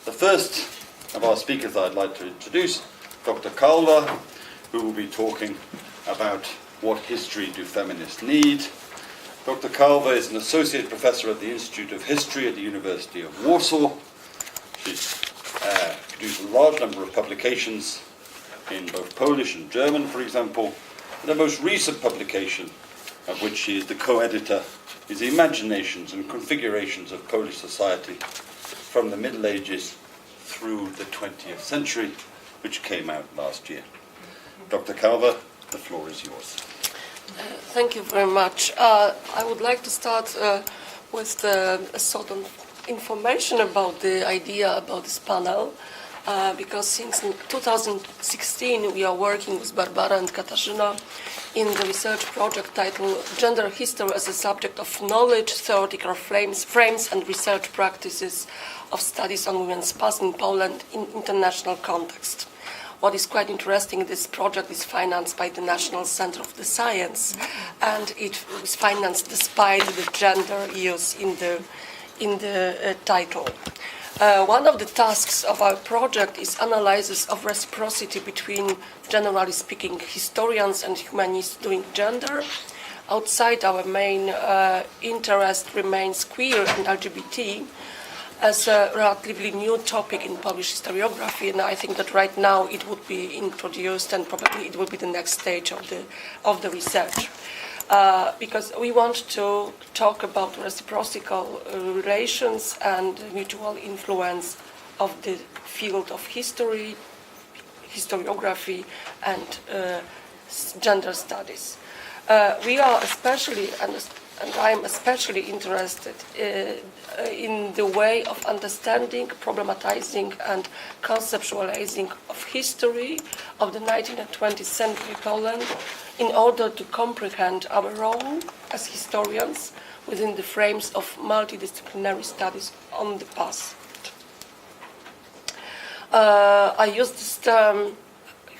The first of our speakers I'd like to introduce, Dr. Kałwa, who will be talking about what history do feminists need. Dr. Kałwa is an associate professor at the Institute of History at the University of Warsaw. She's produced a large number of publications in both Polish and German, for example. And the most recent publication, of which she is the co-editor, is The Imaginations and Configurations of Polish Society from the Middle Ages through the 20th century, which came out last year. Dr. Kałwa, the floor is yours. Thank you very much. I would like to start with a sort of information about the idea about this panel, because since 2016 we are working with Barbara and Katarzyna in the research project titled Gender History as a Subject of Knowledge, Theoretical Frames and Research Practices of Studies on Women's Past in Poland in International Context. What is quite interesting, this project is financed by the National Center of the Science, and it was financed despite the gender use in the title. One of the tasks of our project is analysis of reciprocity between, generally speaking, historians and humanists doing gender. Outside our main interest remains queer and LGBT as a relatively new topic in Polish historiography, and I think that right now it would be introduced and probably it will be the next stage of the research. Because we want to talk about reciprocal relations and mutual influence of the field of history, historiography, and gender studies. We are especially, and I am especially interested in the way of understanding, problematizing, and conceptualizing of history of the 19th and 20th century Poland in order to comprehend our role as historians within the frames of multidisciplinary studies on the past. I use this term,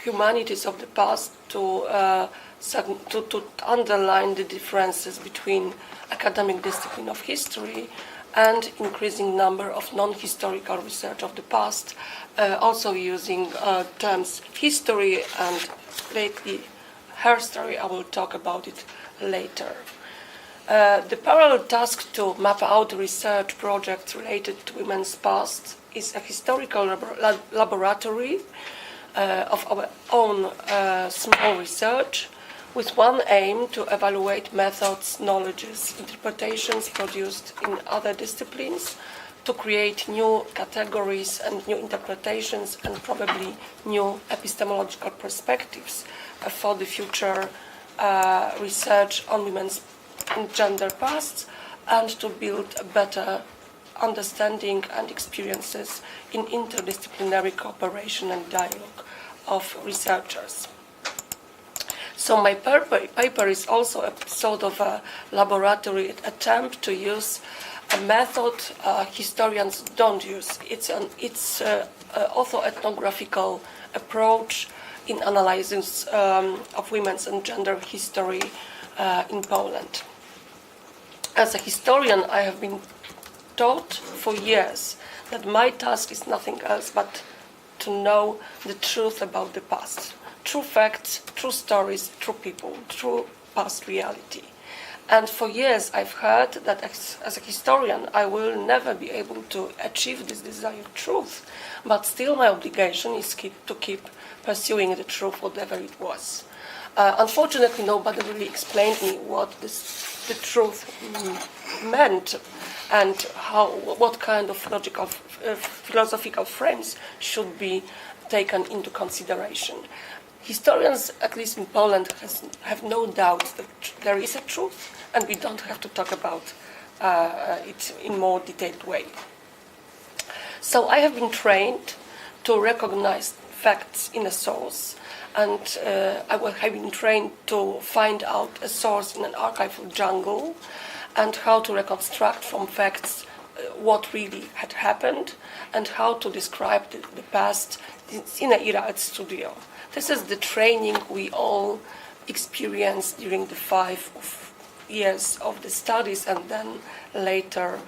humanities of the past, to underline the differences between academic discipline of history and increasing number of non-historical research of the past, also using terms history and lately her story. I will talk about it later. The parallel task to map out research projects related to women's past is a historical laboratory of our own small research, with one aim to evaluate methods, knowledges, interpretations produced in other disciplines, to create new categories and new interpretations and probably new epistemological perspectives for the future research on women's and gender pasts, and to build a better understanding and experiences in interdisciplinary cooperation and dialogue of researchers. So my paper is also a sort of a laboratory attempt to use a method historians don't use. It's orthoethnographical approach in analysis of women's and gender history in Poland. As a historian, I have been taught for years that my task is nothing else but to know the truth about the past. True facts, true stories, true people, true past reality. And for years I've heard that as a historian I will never be able to achieve this desired truth, but still my obligation is to keep pursuing the truth, whatever it was. Unfortunately, nobody really explained me what the truth meant and what kind of philosophical frames should be taken into consideration. Historians, at least in Poland, have no doubt that there is a truth, and we don't have to talk about it in more detailed way. So I have been trained to recognize facts in a source, and I have been trained to find out a source in an archival jungle, and how to reconstruct from facts what really had happened, and how to describe the past in an era at studio. This is the training we all experienced during the 5 years of the studies, and then later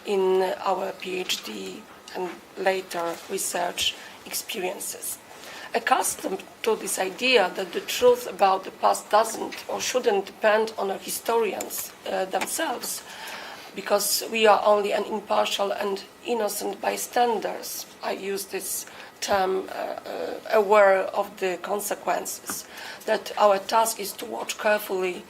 in our PhD and later research experiences. Accustomed to this idea that the truth about the past doesn't or shouldn't depend on our historians themselves, because we are only an impartial and innocent bystanders. I use this term aware of the consequences, that our task is to watch carefully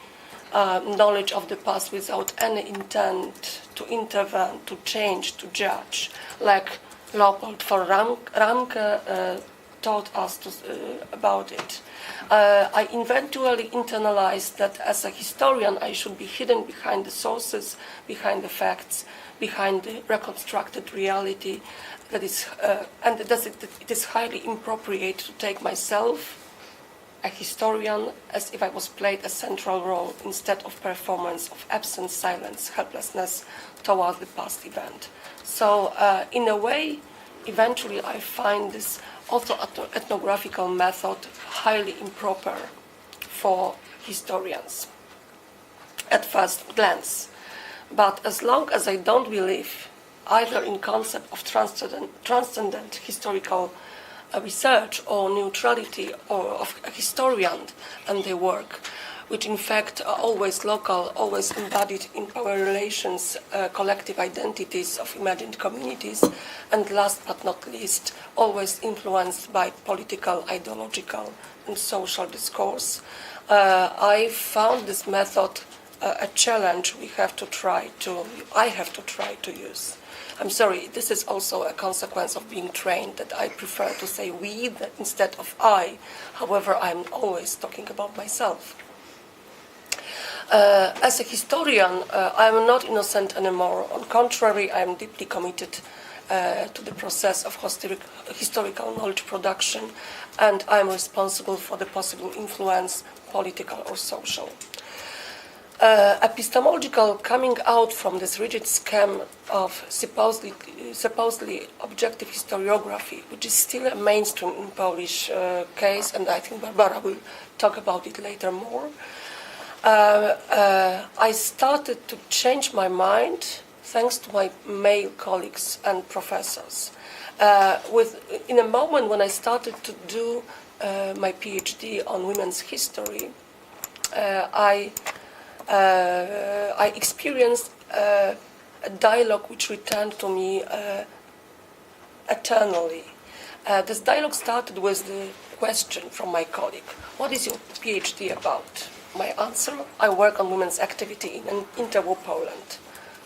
knowledge of the past without any intent to intervene, to change, to judge, like Leopold von Ranke taught us about it. I eventually internalized that as a historian I should be hidden behind the sources, behind the facts, behind the reconstructed reality, that is, and that it is highly inappropriate to take myself, a historian, as if I was played a central role instead of performance of absence, silence, helplessness toward the past event. So in a way, eventually I find this auto-ethnographical method highly improper for historians at first glance. But as long as I don't believe either in concept of transcendent historical research or neutrality or of a historian and their work, which in fact are always local, always embodied in power relations, collective identities of imagined communities, and last but not least, always influenced by political, ideological, and social discourse. I found this method a challenge I have to try to use. I'm sorry, this is also a consequence of being trained, that I prefer to say we instead of I. However, I'm always talking about myself. As a historian, I am not innocent anymore. On the contrary, I am deeply committed to the process of historical knowledge production, and I am responsible for the possible influence, political or social. Epistemological coming out from this rigid scheme of supposedly objective historiography, which is still a mainstream in Polish case, and I think Barbara will talk about it later more. I started to change my mind thanks to my male colleagues and professors. In a moment when I started to do my PhD on women's history, I experienced a dialogue which returned to me eternally. This dialogue started with the question from my colleague, "What is your PhD about?" My answer, "I work on women's activity in interwar Poland."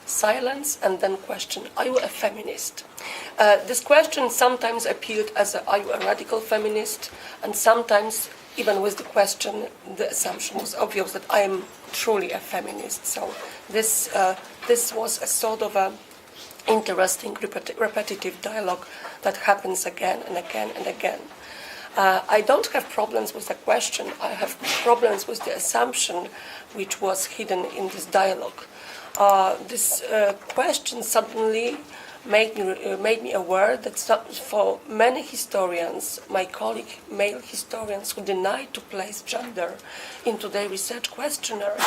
Silence, and then question, "Are you a feminist?" This question sometimes appeared as "Are you a radical feminist?" And sometimes, even with the question, the assumption was obvious that I am truly a feminist. So this was a sort of a interesting repetitive dialogue that happens again and again and again. I don't have problems with the question. I have problems with the assumption which was hidden in this dialogue. This question suddenly made me aware that for many historians, my colleague male historians who deny to place gender into their research questionnaire,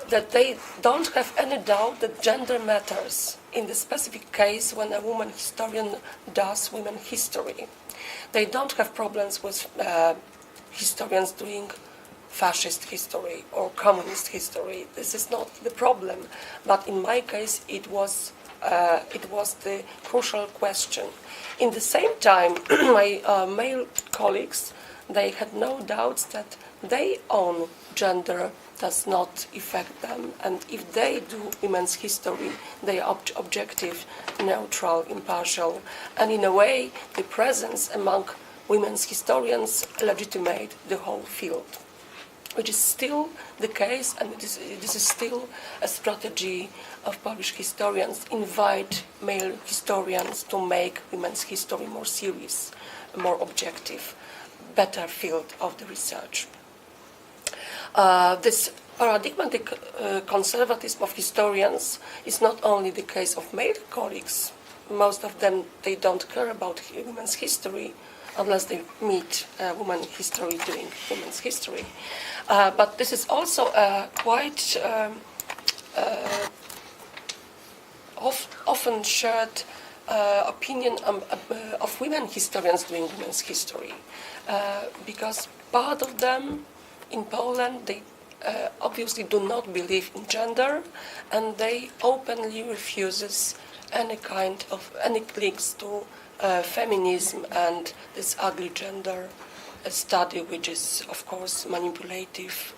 that they don't have any doubt that gender matters in the specific case when a woman historian does women history. They don't have problems with historians doing fascist history or communist history. This is not the problem. But in my case, it was the crucial question. In the same time, my male colleagues, they had no doubts that their own gender does not affect them, and if they do women's history, they are objective, neutral, impartial, and in a way, the presence among women's historians legitimate the whole field, which is still the case, and this is still a strategy of Polish historians, invite male historians to make women's history more serious, more objective, better field of the research. This paradigmatic conservatism of historians is not only the case of male colleagues. Most of them, they don't care about women's history unless they meet a woman history doing women's history. But this is also quite often shared opinion of women historians doing women's history, because part of them in Poland, they obviously do not believe in gender, and they openly refuses any links to feminism and this ugly gender study, which is of course manipulative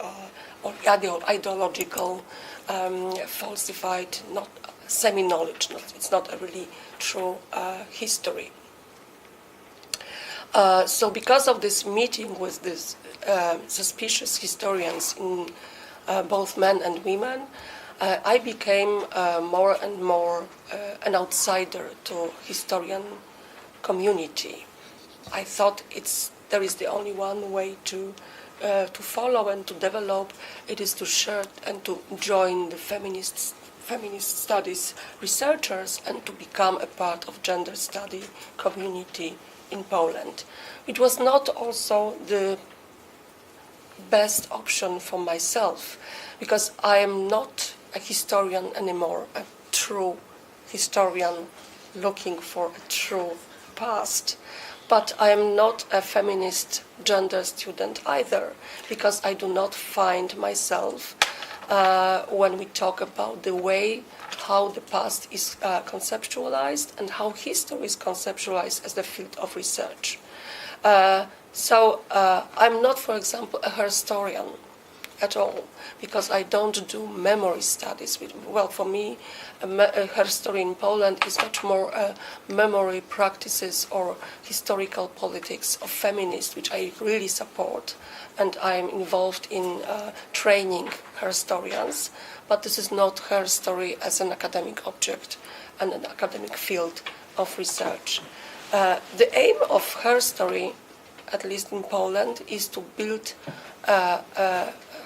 or ideological, falsified, not semi-knowledge. It's not a really true history. So because of this meeting with these suspicious historians, in both men and women, I became more and more an outsider to historian community. I thought there is the only one way to follow and to develop. It is to share and to join the feminist studies researchers and to become a part of gender study community in Poland. It was not also the best option for myself, because I am not a historian anymore, a true historian looking for a true past. But I am not a feminist gender student either, because I do not find myself, when we talk about the way how the past is conceptualized and how history is conceptualized as the field of research. So I'm not, for example, a historian at all, because I don't do memory studies. Well, for me, her story in Poland is much more memory practices or historical politics of feminists, which I really support, and I'm involved in training historians, but this is not her story as an academic object and an academic field of research. The aim of her story, at least in Poland, is to build a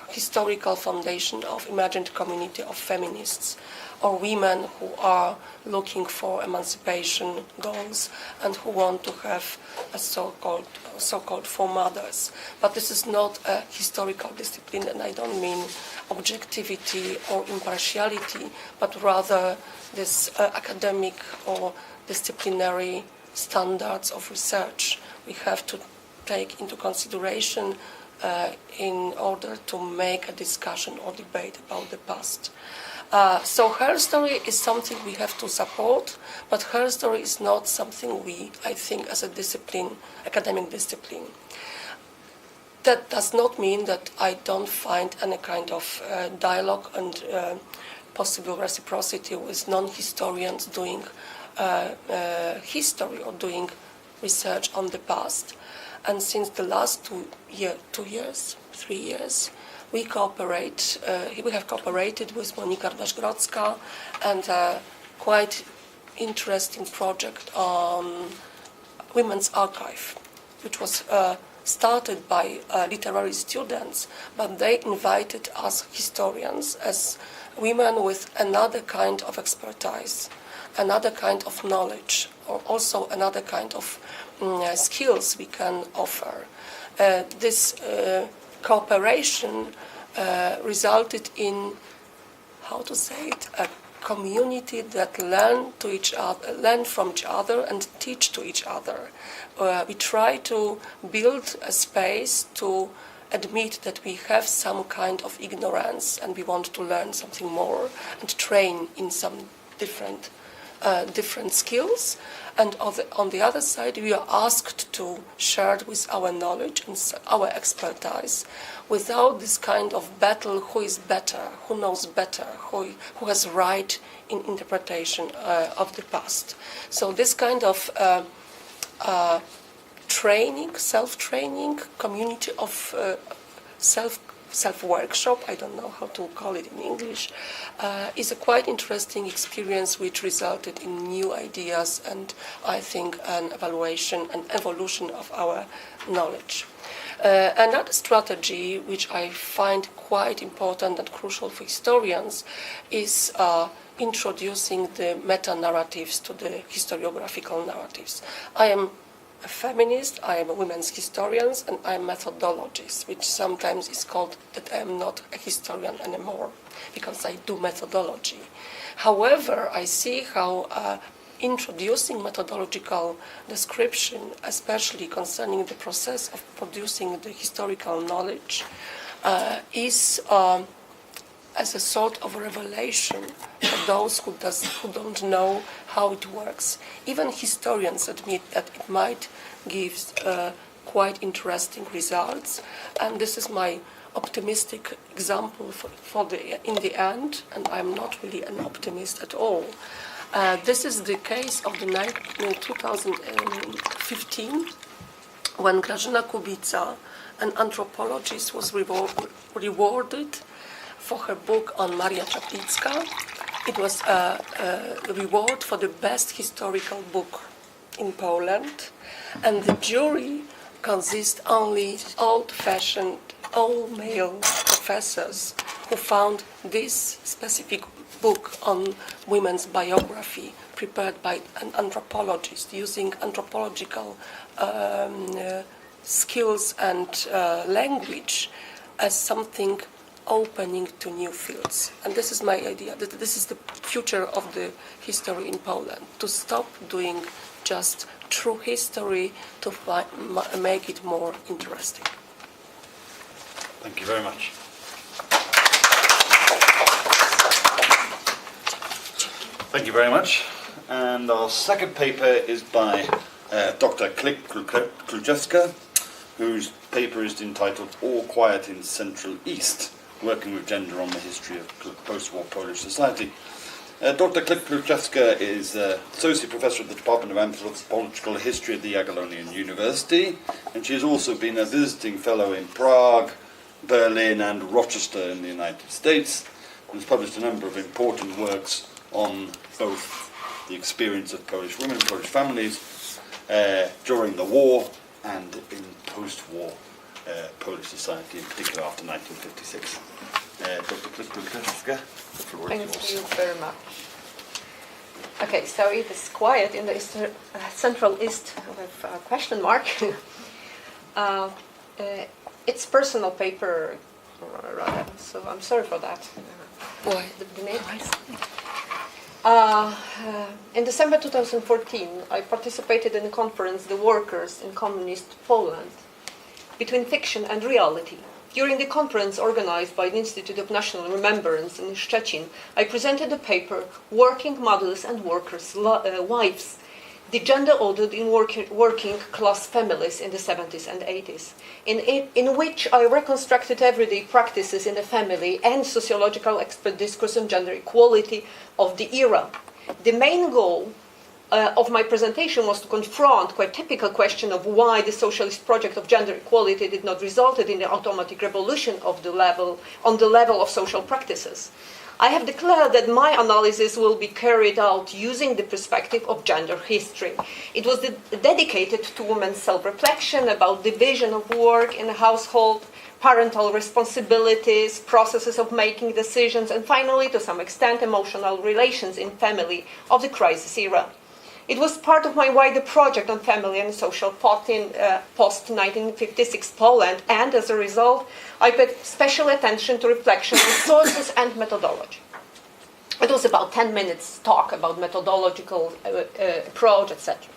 historical foundation of imagined community of feminists or women who are looking for emancipation goals and who want to have a so-called foremothers. But this is not a historical discipline, and I don't mean objectivity or impartiality, but rather this academic or disciplinary standards of research we have to take into consideration in order to make a discussion or debate about the past. So her story is something we have to support, but her story is not something I think, as a discipline, academic discipline. That does not mean that I don't find any kind of dialogue and possible reciprocity with non-historians doing history or doing research on the past. And since the last 3 years, we have cooperated with Monika Dobrochna and a quite interesting project on Women's Archive, which was started by literary students, but they invited us historians as women with another kind of expertise, another kind of knowledge, or also another kind of skills we can offer. This cooperation resulted in, a community that learn from each other and teach to each other. We try to build a space to admit that we have some kind of ignorance and we want to learn something more and train in some different skills, and on the other side we are asked to share with our knowledge and our expertise without this kind of battle, who is better, who knows better, who has right in interpretation of the past. So this kind of training, self-training, community of self-workshop, I don't know how to call it in English, is a quite interesting experience which resulted in new ideas and I think an evolution of our knowledge. Another strategy which I find quite important and crucial for historians is introducing the meta-narratives to the historiographical narratives. I am a feminist, I am a women's historian, and I am a methodologist, which sometimes is called that I am not a historian anymore, because I do methodology. However, I see how introducing methodological description, especially concerning the process of producing the historical knowledge, is as a sort of revelation for those who don't know how it works. Even historians admit that it might give quite interesting results, and this is my optimistic example in the end, and I'm not really an optimist at all. This is the case of the 2015, when Grażyna Kubica, an anthropologist, was rewarded for her book on Maria Czaplicka. It was a reward for the best historical book in Poland, and the jury consists only old-fashioned, all-male professors who found this specific book on women's biography prepared by an anthropologist using anthropological skills and language as something opening to new fields. And this is my idea, that this is the future of the history in Poland, to stop doing just true history, to make it more interesting. Thank you very much. Thank you very much. And our second paper is by Dr. Klich-Kluczewska, whose paper is entitled All Quiet in Central East, Working with Gender on the History of Post-War Polish Society. Dr. Klich-Kluczewska is Associate Professor of the Department of Anthropological History at the Jagiellonian University, and she has also been a visiting fellow in Prague, Berlin and Rochester in the United States, and has published a number of important works on both the experience of Polish women, Polish families, during the war and in post-war Polish society, in particular after 1956. Dr. Klich-Kluczewska, the floor is yours. Thank you very much. Okay, so it is quiet in the Central East with a question mark. It's personal paper, rather, so I'm sorry for that. Why? The name. In December 2014, I participated in a conference, The Workers in Communist Poland, Between Fiction and Reality. During the conference organized by the Institute of National Remembrance in Szczecin, I presented a paper, Working Mothers and Workers' Wives, the gender audit in working class families in the 70s and 80s, in which I reconstructed everyday practices in the family and sociological expert discourse on gender equality of the era. The main goal of my presentation was to confront quite typical question of why the socialist project of gender equality did not result in the automatic revolution on the level of social practices. I have declared that my analysis will be carried out using the perspective of gender history. It was dedicated to women's self-reflection about division of work in a household, parental responsibilities, processes of making decisions, and finally, to some extent, emotional relations in family of the crisis era. It was part of my wider project on family and social thought in post-1956 Poland, and as a result, I paid special attention to reflection on sources and methodology. It was about 10 minutes talk about methodological approach, etc.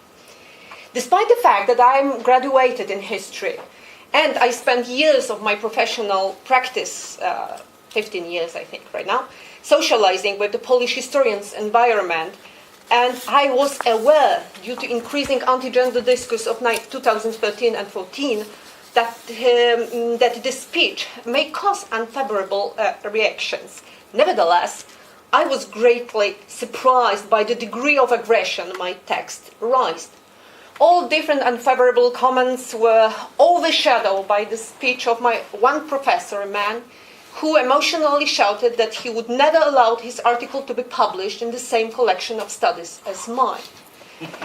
Despite the fact that I'm graduated in history, and I spent years of my professional practice, 15 years I think right now, socializing with the Polish historians' environment, and I was aware, due to increasing anti-gender discourse of 2013 and 14, that this speech may cause unfavorable reactions. Nevertheless, I was greatly surprised by the degree of aggression my text raised. All different unfavorable comments were overshadowed by the speech of my one professor, a man who emotionally shouted that he would never allow his article to be published in the same collection of studies as mine.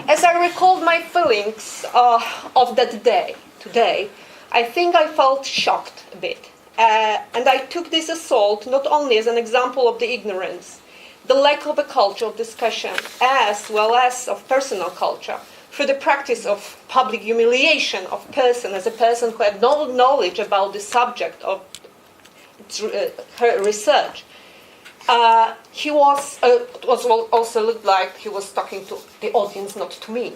As I recalled my feelings of that day, today, I think I felt shocked a bit. And I took this assault not only as an example of the ignorance, the lack of a culture of discussion, as well as of personal culture, through the practice of public humiliation of person as a person who had no knowledge about the subject of her research. He was also looked like he was talking to the audience, not to me.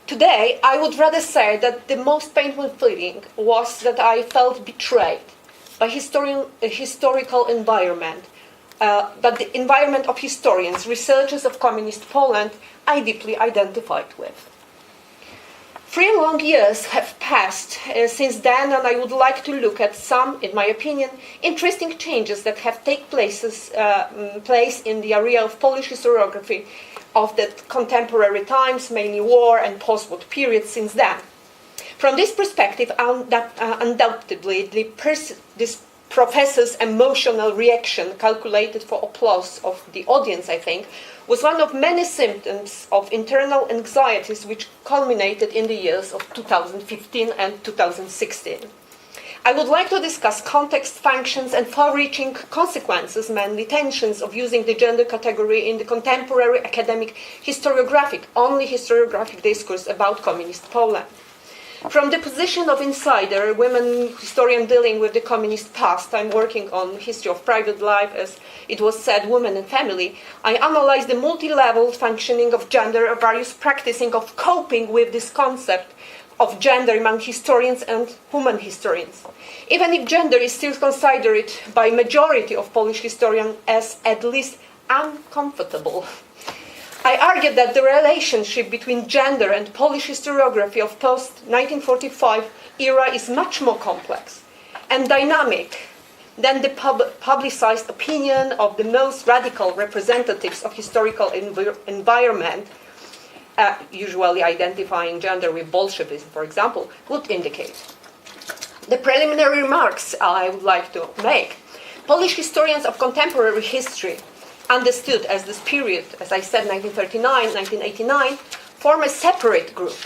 Today, I would rather say that the most painful feeling was that I felt betrayed by historical environment, but the environment of historians, researchers of communist Poland, I deeply identified with. 3 long years have passed since then, and I would like to look at some, in my opinion, interesting changes that have taken place in the area of Polish historiography of the contemporary times, mainly war and post-war period since then. From this perspective, undoubtedly, this professor's emotional reaction, calculated for applause of the audience, I think, was one of many symptoms of internal anxieties which culminated in the years of 2015 and 2016. I would like to discuss context, functions, and far-reaching consequences, mainly tensions of using the gender category in the contemporary academic historiographic discourse about communist Poland. From the position of insider, women historian dealing with the communist past, I'm working on history of private life, as it was said, women and family, I analyze the multi-level functioning of gender, various practicing of coping with this concept of gender among historians and women historians. Even if gender is still considered by majority of Polish historians as at least uncomfortable, I argue that the relationship between gender and Polish historiography of post-1945 era is much more complex and dynamic than the publicized opinion of the most radical representatives of historical environment, usually identifying gender with Bolshevism, for example, would indicate. The preliminary remarks I would like to make. Polish historians of contemporary history, understood as this period, as I said, 1939, 1989, form a separate group.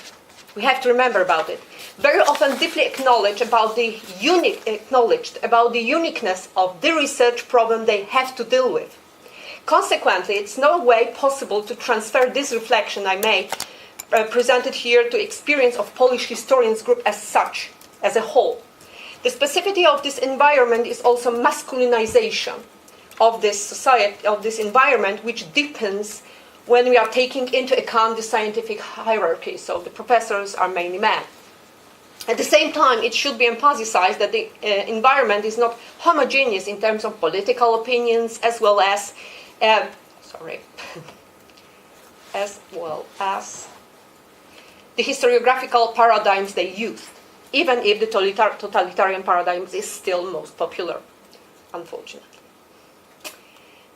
We have to remember about it. Very often deeply acknowledged about the uniqueness of the research problem they have to deal with. Consequently, it's no way possible to transfer this reflection I made, presented here, to experience of Polish historians group as such, as a whole. The specificity of this environment is also masculinization of this society, of this environment, which deepens when we are taking into account the scientific hierarchy. So the professors are mainly men. At the same time, it should be emphasized that the environment is not homogeneous in terms of political opinions, as well as the historiographical paradigms they used, even if the totalitarian paradigm is still most popular, unfortunately.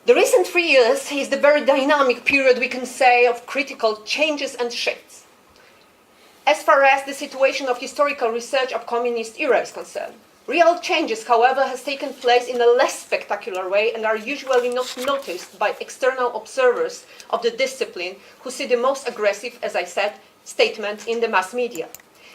The recent 3 years is the very dynamic period, we can say, of critical changes and shifts. As far as the situation of historical research of communist era is concerned, real changes, however, has taken place in a less spectacular way and are usually not noticed by external observers of the discipline, who see the most aggressive, as I said, statement in the mass media.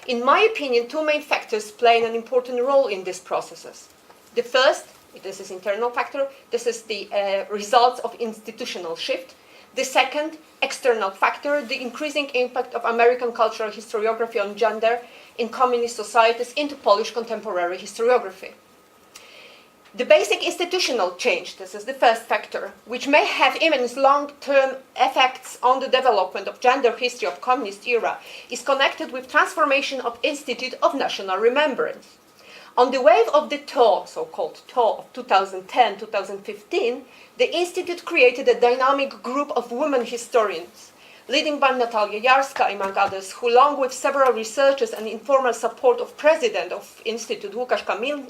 In my opinion, 2 main factors play an important role in these processes. The first, this is internal factor, this is the results of institutional shift. The second, external factor, the increasing impact of American cultural historiography on gender in communist societies into Polish contemporary historiography. The basic institutional change, this is the first factor, which may have immense long-term effects on the development of gender history of communist era, is connected with transformation of Institute of National Remembrance. On the wave of the TOW, so-called TOW of 2010-2015, the Institute created a dynamic group of women historians, leading by Natalia Jarska, among others, who, along with several researchers and informal support of President of Institute Łukasz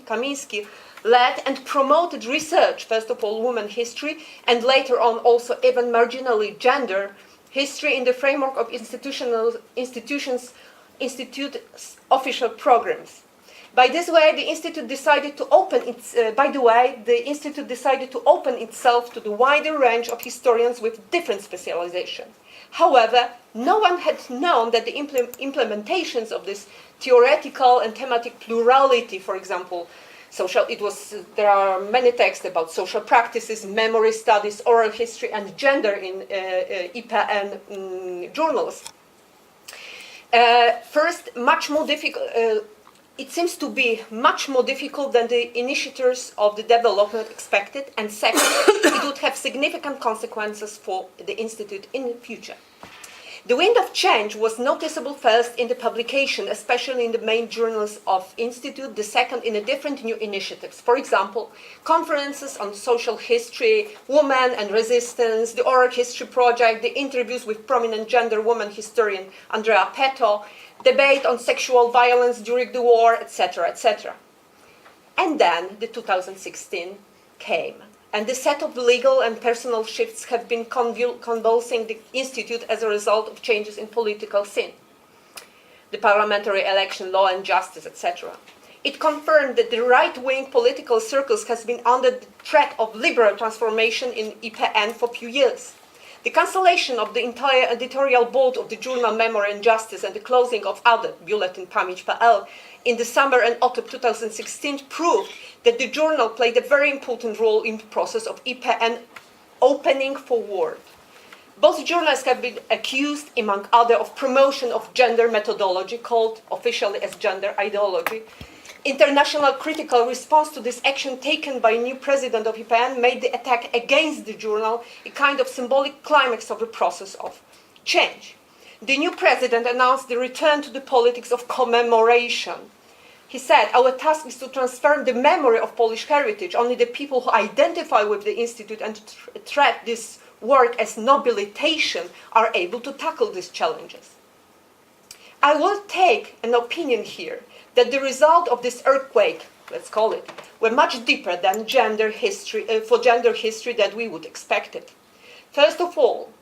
Kamiński, led and promoted research, first of all women history, and later on also even marginally gender history in the framework of institute's official programs. By this way, the Institute decided to open itself to the wider range of historians with different specializations. However, no one had known that the implementations of this theoretical and thematic plurality, for example, there are many texts about social practices, memory studies, oral history, and gender in IPA and journals. First, much more difficult. it seems to be much more difficult than the initiators of the development expected, and second, it would have significant consequences for the Institute in the future. The wind of change was noticeable first in the publication, especially in the main journals of Institute, the second in the different new initiatives. For example, conferences on social history, women and resistance, the oral history project, the interviews with prominent gender woman historian Andrea Petto, debate on sexual violence during the war, etc., etc. And then the 2016 came. And the set of legal and personal shifts have been convulsing the Institute as a result of changes in political scene, the parliamentary election, law and justice, etc. It confirmed that the right-wing political circles has been under the threat of liberal transformation in IPN for a few years. The cancellation of the entire editorial board of the journal Memory and Justice and the closing of other, Bulletin Pamięć.pl, in the summer and autumn 2016 proved that the journal played a very important role in the process of IPN opening forward. Both journals have been accused, among others, of promotion of gender methodology, called officially as gender ideology. International critical response to this action taken by new president of IPN made the attack against the journal a kind of symbolic climax of the process of change. The new president announced the return to the politics of commemoration. He said, our task is to transfer the memory of Polish heritage. Only the people who identify with the Institute and treat this work as nobilization are able to tackle these challenges. I will take an opinion here that the result of this earthquake, let's call it, were much deeper than gender history, for gender history that we would expect it. First of all,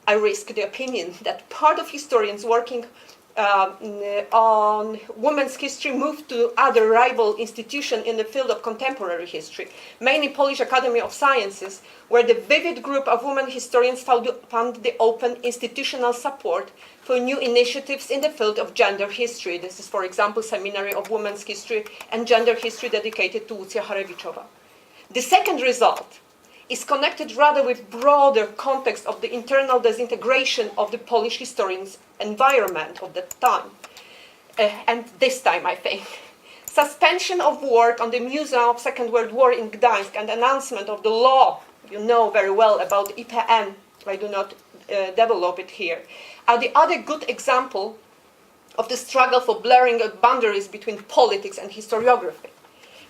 I risk the opinion that part of historians working on women's history moved to other rival institutions in the field of contemporary history, mainly Polish Academy of Sciences, where the vivid group of women historians found the open institutional support for new initiatives in the field of gender history. This is, for example, Seminary of Women's History and Gender History dedicated to Lucja Harewiczowa. The second result is connected rather with broader context of the internal disintegration of the Polish historians' environment of that time. And this time, I think. Suspension of work on the Museum of Second World War in Gdańsk and announcement of the law, you know very well about IPN, I do not develop it here, are the other good example of the struggle for blurring of boundaries between politics and historiography.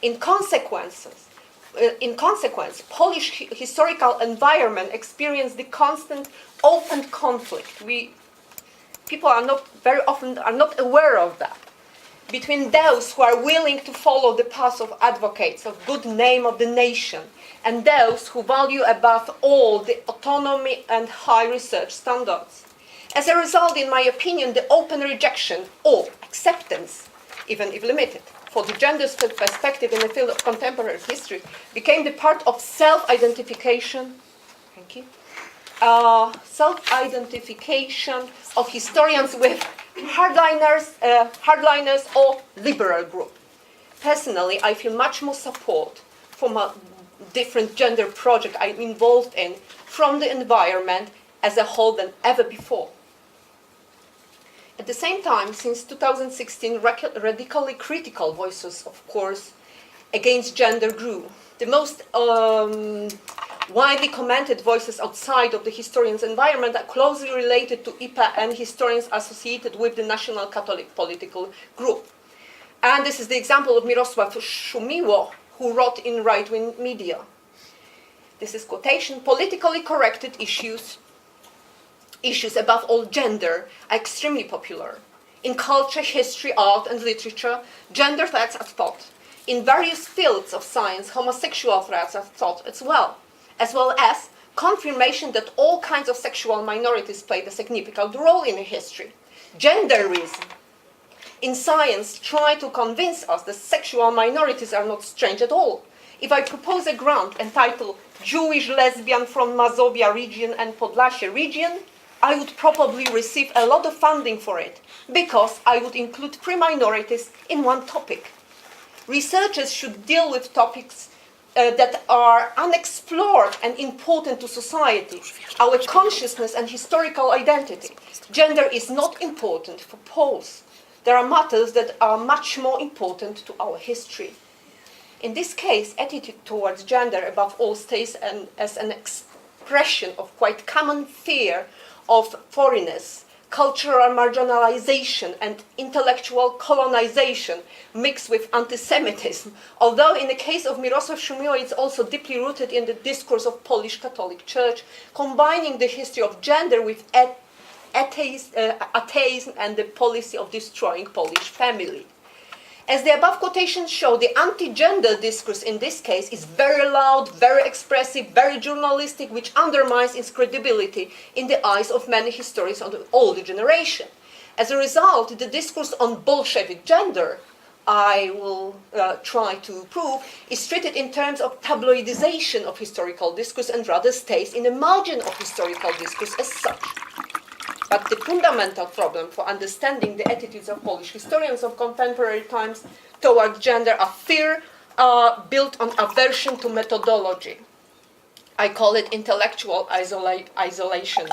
In consequence, Polish historical environment experienced the constant open conflict. People are not very often are not aware of that, between those who are willing to follow the path of advocates of good name of the nation and those who value above all the autonomy and high research standards. As a result, in my opinion, the open rejection or acceptance, even if limited, for the gender perspective in the field of contemporary history became the part of self-identification. Thank you. Self-identification of historians with hardliners or liberal group. Personally, I feel much more support from a different gender project I'm involved in from the environment as a whole than ever before. At the same time, since 2016, radically critical voices, of course, against gender grew. The most widely commented voices outside of the historians' environment are closely related to IPA and historians associated with the National Catholic political group. And this is the example of Mirosław Szumiło, who wrote in right-wing media. This is quotation, politically corrected issues above all gender are extremely popular. In culture, history, art and literature, gender threats are taught. In various fields of science, homosexual threats are taught as well as confirmation that all kinds of sexual minorities played a significant role in history. Genderism in science try to convince us that sexual minorities are not strange at all. If I propose a grant entitled Jewish Lesbian from Mazovia region and Podlasie region, I would probably receive a lot of funding for it, because I would include 3 minorities in one topic. Researchers should deal with topics that are unexplored and important to society, our consciousness and historical identity. Gender is not important for Poles. there are matters that are much more important to our history. In this case, attitude towards gender above all stays as an expression of quite common fear of foreignness, cultural marginalization and intellectual colonization mixed with anti-Semitism, although in the case of Mirosław Shumiło it's also deeply rooted in the discourse of Polish Catholic Church, combining the history of gender with atheism and the policy of destroying Polish family. As the above quotations show, the anti-gender discourse in this case is very loud, very expressive, very journalistic, which undermines its credibility in the eyes of many historians of the older generation. As a result, the discourse on Bolshevik gender, I will try to prove, is treated in terms of tabloidization of historical discourse and rather stays in the margin of historical discourse as such. But the fundamental problem for understanding the attitudes of Polish historians of contemporary times toward gender are fear built on aversion to methodology. I call it intellectual isolation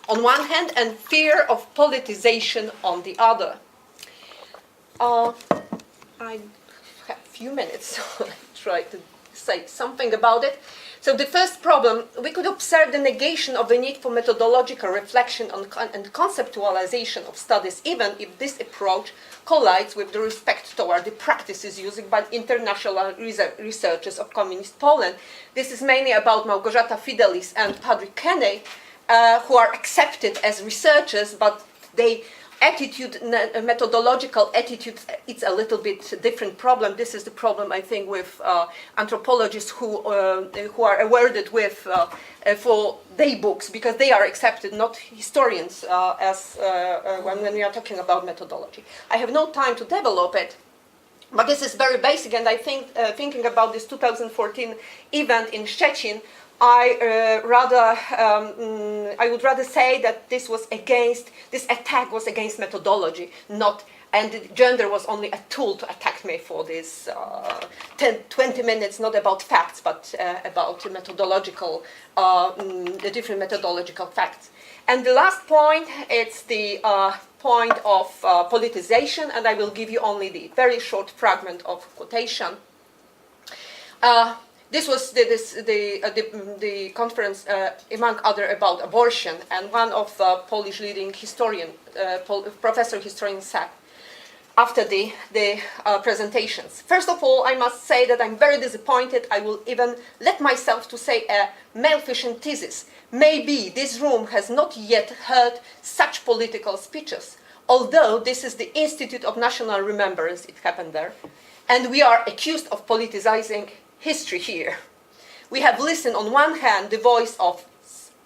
on one hand and fear of politicization on the other. I have a few minutes, so I try to say something about it. So the first problem, we could observe the negation of the need for methodological reflection and conceptualization of studies, even if this approach collides with the respect toward the practices used by international researchers of communist Poland. This is mainly about Małgorzata Fidelis and Patrick Kenney, who are accepted as researchers, but they methodological attitude, it's a little bit different problem. This is the problem, I think, with anthropologists who are awarded with for their books, because they are accepted, not historians, when we are talking about methodology. I have no time to develop it, but this is very basic, and I think, thinking about this 2014 event in Szczecin, I would rather say that this attack was against methodology, and gender was only a tool to attack me for this 20 minutes, not about facts, but about methodological, the different methodological facts. And the last point, it's the point of politicization, and I will give you only the very short fragment of quotation. This was the conference, among other, about abortion, and one of Polish leading professor historian said after the presentations. First of all, I must say that I'm very disappointed. I will even let myself to say a maleficent thesis. Maybe this room has not yet heard such political speeches, although this is the Institute of National Remembrance, it happened there, and we are accused of politicizing history here. We have listened on one hand the voice of,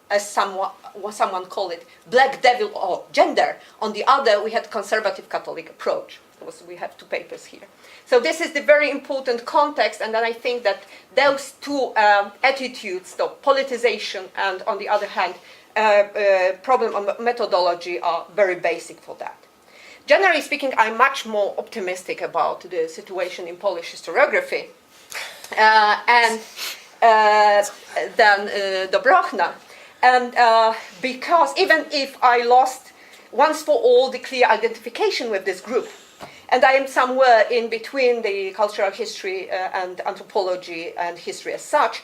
as someone called it, black devil or gender. On the other, we had conservative Catholic approach. We have two papers here. So this is the very important context, and then I think that those two attitudes, the politicization and on the other hand, problem on methodology, are very basic for that. Generally speaking, I'm much more optimistic about the situation in Polish historiography than Dobrochna, and because even if I lost once for all the clear identification with this group, and I am somewhere in between the cultural history and anthropology and history as such,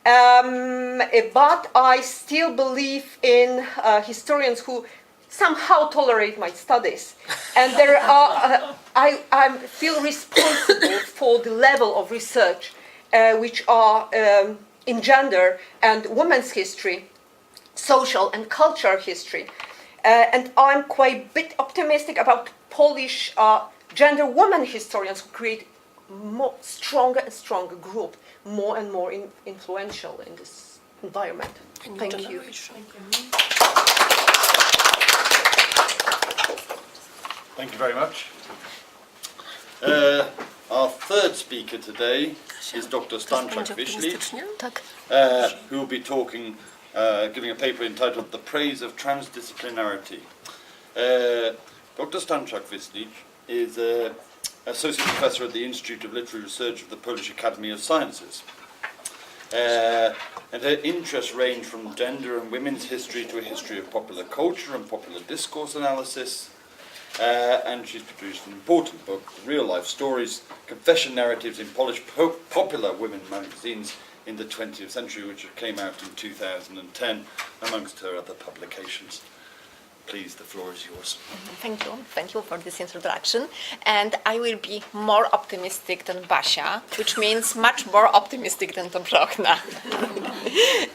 but I still believe in historians who somehow tolerate my studies, and there are I feel responsible for the level of research which are in gender and women's history, social and cultural history, and I'm quite a bit optimistic about Polish gender woman historians who create stronger and stronger group, more and more influential in this environment. Thank you. Thank you very much. Our third speaker today is Dr. Joanna Michlic, who will be talking, giving a paper entitled The Praise of Transdisciplinarity. Dr. Joanna Michlic is Associate Professor at the Institute of Literary Research of the Polish Academy of Sciences. And her interests range from gender and women's history to a history of popular culture and popular discourse analysis. and she's produced an important book, Real Life Stories, Confession Narratives in Polish Popular Women Magazines in the 20th Century, which came out in 2010, amongst her other publications. Please, the floor is yours. Thank you. Thank you for this introduction. And I will be more optimistic than Basia, which means much more optimistic than Dobrochna.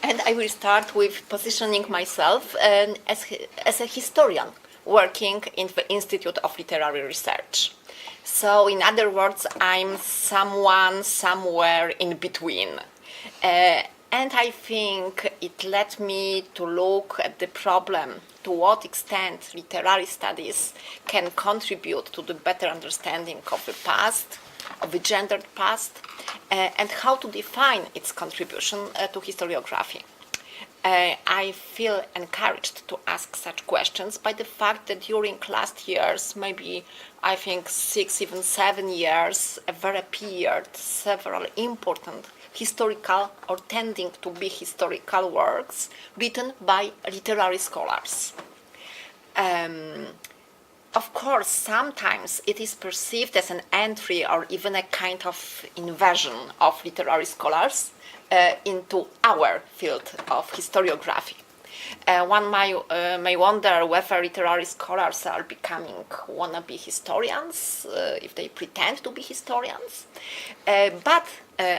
And I will start with positioning myself as a historian working in the Institute of Literary Research. So, in other words, I'm someone somewhere in between. And I think it led me to look at the problem, to what extent literary studies can contribute to the better understanding of the past, of the gendered past, and how to define its contribution to historiography. I feel encouraged to ask such questions by the fact that during last years, maybe I think 6, even 7 years, there appeared several important historical or tending to be historical works written by literary scholars. Of course, sometimes it is perceived as an entry or even a kind of invasion of literary scholars into our field of historiography. One may wonder whether literary scholars are becoming wannabe historians, if they pretend to be historians. But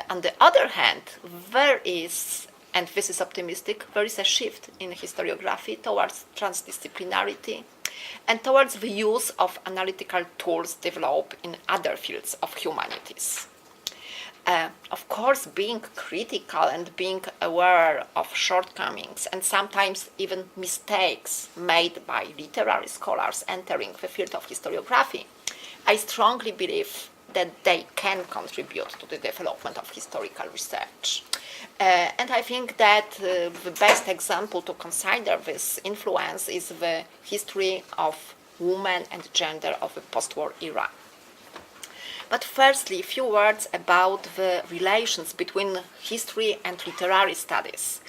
on the other hand, there is, and this is optimistic, there is a shift in historiography towards transdisciplinarity and towards the use of analytical tools developed in other fields of humanities. Of course, being critical and being aware of shortcomings and sometimes even mistakes made by literary scholars entering the field of historiography, I strongly believe that they can contribute to the development of historical research. And I think that the best example to consider this influence is the history of women and gender of the post-war era. But firstly, a few words about the relations between history and literary studies.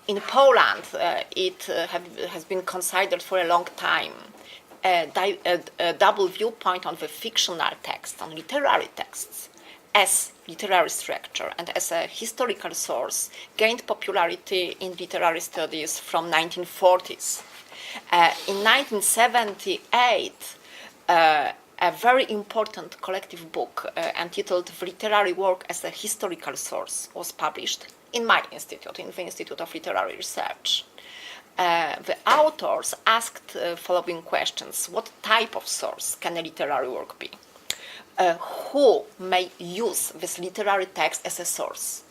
In Poland, it has been considered for a long time a double viewpoint on the fictional text, on literary texts, as literary structure and as a historical source, gained popularity in literary studies from 1940s. In 1978, a very important collective book entitled The Literary Work as a Historical Source was published in my institute, in the Institute of Literary Research. The authors asked following questions: what type of source can a literary work be? Who may use this literary text as a source?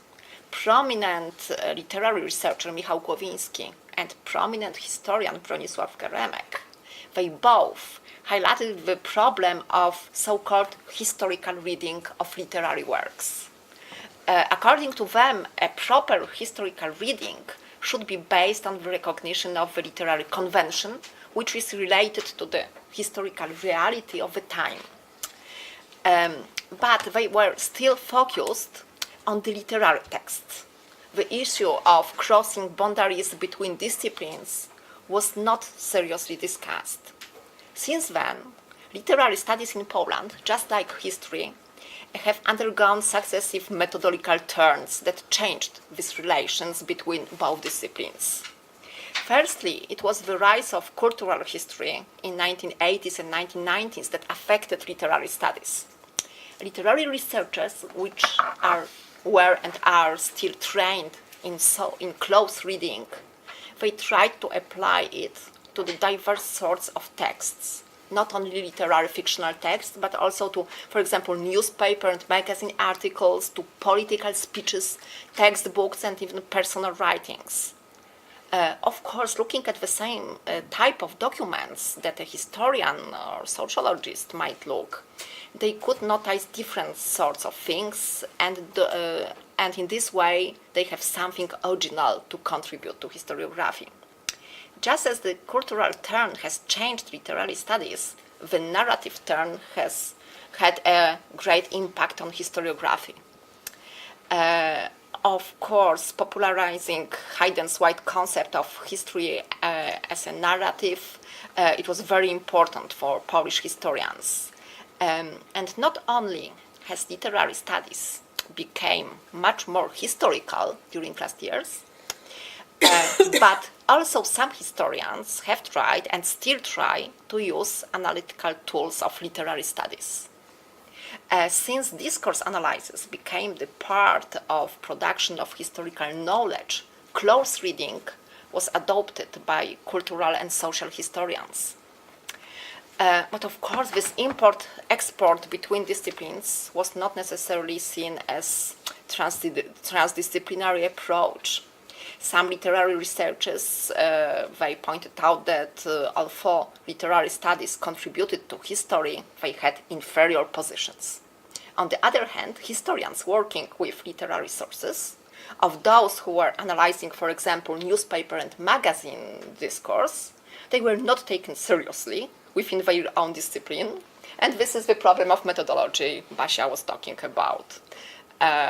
Prominent literary researcher Michał Głowiński and prominent historian Bronisław Geremek, they both highlighted the problem of so-called historical reading of literary works. According to them, a proper historical reading should be based on the recognition of the literary convention, which is related to the historical reality of the time. But they were still focused on the literary texts. The issue of crossing boundaries between disciplines was not seriously discussed. Since then, literary studies in Poland, just like history, have undergone successive methodological turns that changed these relations between both disciplines. Firstly, it was the rise of cultural history in 1980s and 1990s that affected literary studies. Literary researchers, which were and are still trained in close reading, they tried to apply it to the diverse sorts of texts, not only literary fictional texts, but also to, for example, newspaper and magazine articles, to political speeches, textbooks, and even personal writings. Of course, looking at the same type of documents that a historian or sociologist might look, they could notice different sorts of things, and in this way, they have something original to contribute to historiography. Just as the cultural turn has changed literary studies, the narrative turn has had a great impact on historiography. of course, popularizing Haydn's wide concept of history as a narrative. It was very important for Polish historians. And not only has literary studies became much more historical during last years, but also some historians have tried and still try to use analytical tools of literary studies. Since discourse analysis became the part of production of historical knowledge, close reading was adopted by cultural and social historians. But of course, this import-export between disciplines was not necessarily seen as transdisciplinary approach. Some literary researchers, they pointed out that although literary studies contributed to history, they had inferior positions. On the other hand, historians working with literary sources, of those who were analyzing, for example, newspaper and magazine discourse, they were not taken seriously within their own discipline, and this is the problem of methodology Basia was talking about.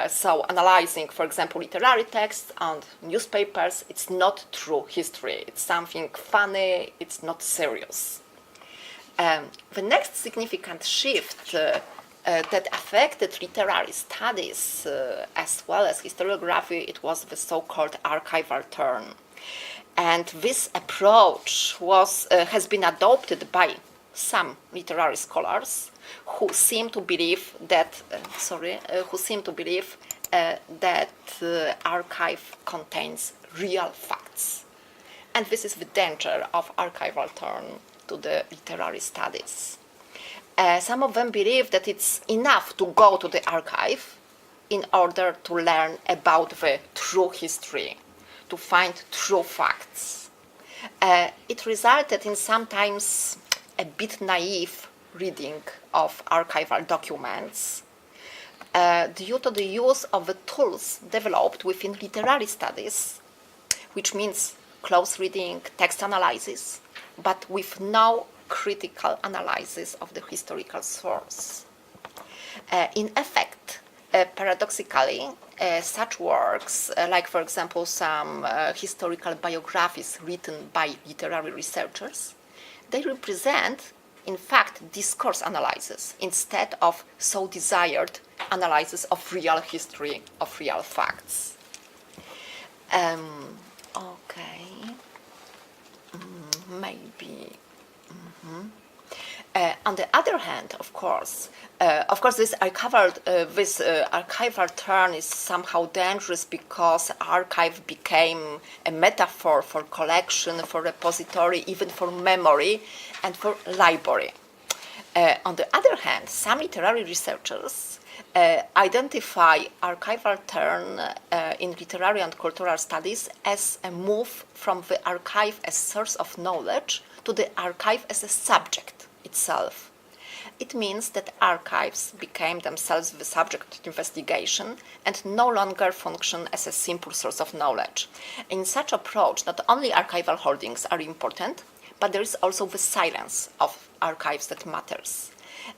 So analyzing, for example, literary texts and newspapers, it's not true history. It's something funny, it's not serious. The next significant shift that affected literary studies as well as historiography, it was the so-called archival turn. And this approach has been adopted by some literary scholars who seem to believe that archive contains real facts, and this is the danger of archival turn to the literary studies. Some of them believe that it's enough to go to the archive in order to learn about the true history, to find true facts. It resulted in sometimes a bit naive reading of archival documents due to the use of the tools developed within literary studies, which means close reading, text analysis, but with no critical analysis of the historical source. In effect, paradoxically, such works, like for example some historical biographies written by literary researchers, they represent, in fact, discourse analysis instead of so desired analysis of real history, of real facts. Maybe. On the other hand, of course, this archival turn is somehow dangerous because archive became a metaphor for collection, for repository, even for memory, and for library. On the other hand, some literary researchers identify archival turn in literary and cultural studies as a move from the archive as source of knowledge to the archive as a subject itself. It means that archives became themselves the subject of investigation and no longer function as a simple source of knowledge. In such approach, not only archival holdings are important, but there is also the silence of archives that matters.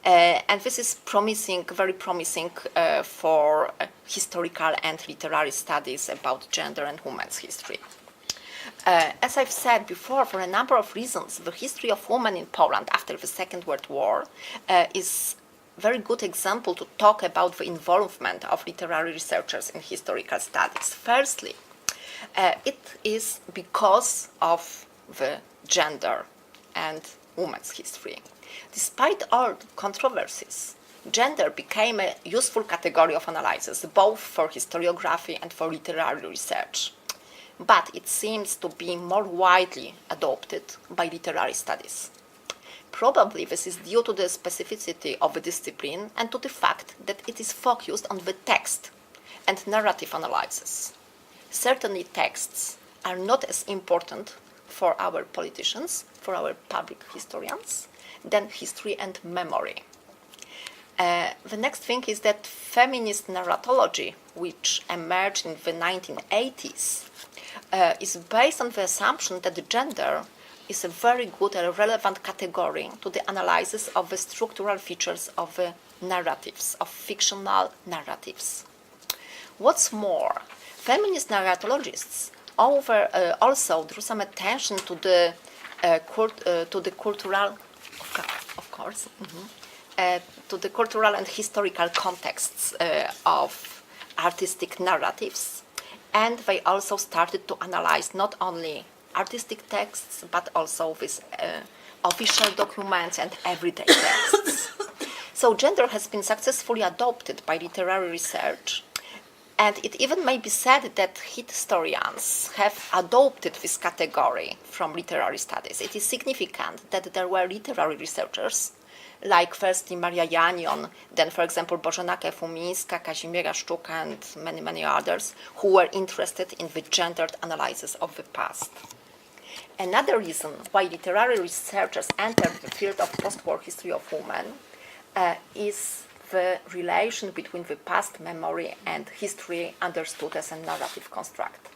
And this is very promising for historical and literary studies about gender and women's history. As I've said before, for a number of reasons, the history of women in Poland after the Second World War is a very good example to talk about the involvement of literary researchers in historical studies. Firstly, it is because of the gender and women's history. Despite all controversies, gender became a useful category of analysis, both for historiography and for literary research. But it seems to be more widely adopted by literary studies. Probably this is due to the specificity of the discipline and to the fact that it is focused on the text and narrative analysis. Certainly texts are not as important for our politicians, for our public historians, than history and memory. The next thing is that feminist narratology, which emerged in the 1980s, is based on the assumption that gender is a very good and relevant category to the analysis of the structural features of the narratives, of fictional narratives. What's more, Feminist narratologists also drew some attention to the cultural, of course, to the cultural and historical contexts of artistic narratives, and they also started to analyze not only artistic texts but also with official documents and everyday texts. So gender has been successfully adopted by literary research, and it even may be said that historians have adopted this category from literary studies. It is significant that there were literary researchers, like firstly Maria Janion, then for example Bożena Fumińska, Kazimiera Szczuka, and many, many others, who were interested in the gendered analysis of the past. Another reason why literary researchers entered the field of post-war history of women is the relation between the past memory and history understood as a narrative construct.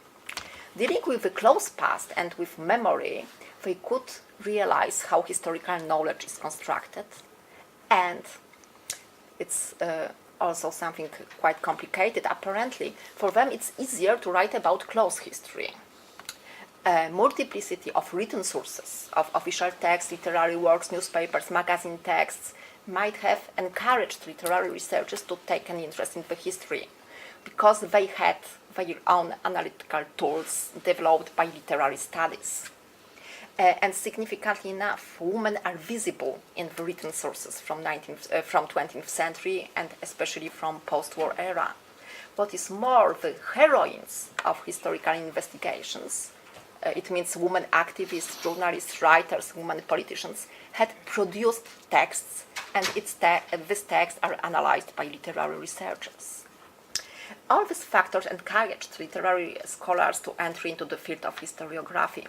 Dealing with the close past and with memory, they could realize how historical knowledge is constructed, and it's also something quite complicated. Apparently, for them it's easier to write about close history. Multiplicity of written sources, of official texts, literary works, newspapers, magazine texts, might have encouraged literary researchers to take an interest in the history, because they had their own analytical tools developed by literary studies. And significantly enough, women are visible in the written sources from 20th century and especially from post-war era. What is more, the heroines of historical investigations, it means women activists, journalists, writers, women politicians, had produced texts, and these texts are analyzed by literary researchers. All these factors encouraged literary scholars to enter into the field of historiography,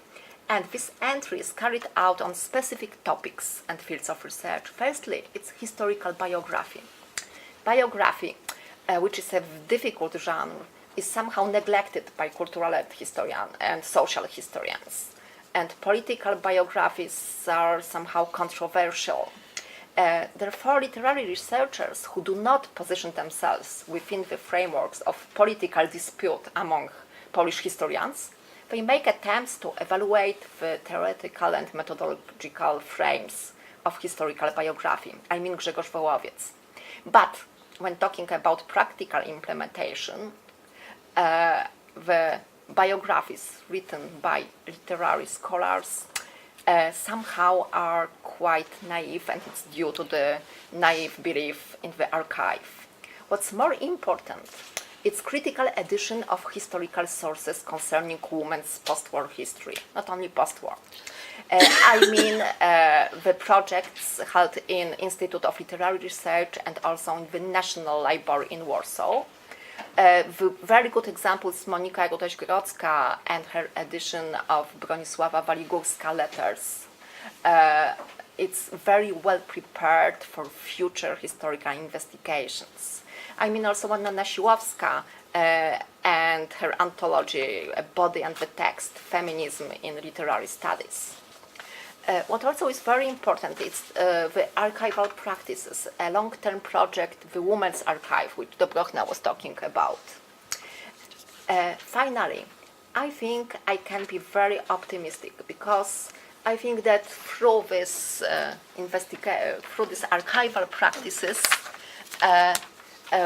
and this entry is carried out on specific topics and fields of research. Firstly, it's historical biography. Biography, which is a difficult genre, is somehow neglected by cultural historians and social historians. And political biographies are somehow controversial. Therefore, literary researchers who do not position themselves within the frameworks of political dispute among Polish historians, they make attempts to evaluate the theoretical and methodological frames of historical biography. I mean Grzegorz Wołowiec. But when talking about practical implementation, the biographies written by literary scholars somehow are quite naive, and it's due to the naive belief in the archive. What's more important, it's critical addition of historical sources concerning women's post-war history, not only post-war. I mean the projects held in Institute of Literary Research and also in the National Library in Warsaw. The very good example is Monika Rudoś-Grodzka and her edition of Bronisława Waligórska letters. It's very well prepared for future historical investigations. I mean also Anna Nasiłowska and her anthology, A Body and the Text, Feminism in Literary Studies. What also is very important is the archival practices, a long-term project, the Women's Archive, which Dobrochna was talking about. Finally, I think I can be very optimistic, because I think that through this through these archival practices,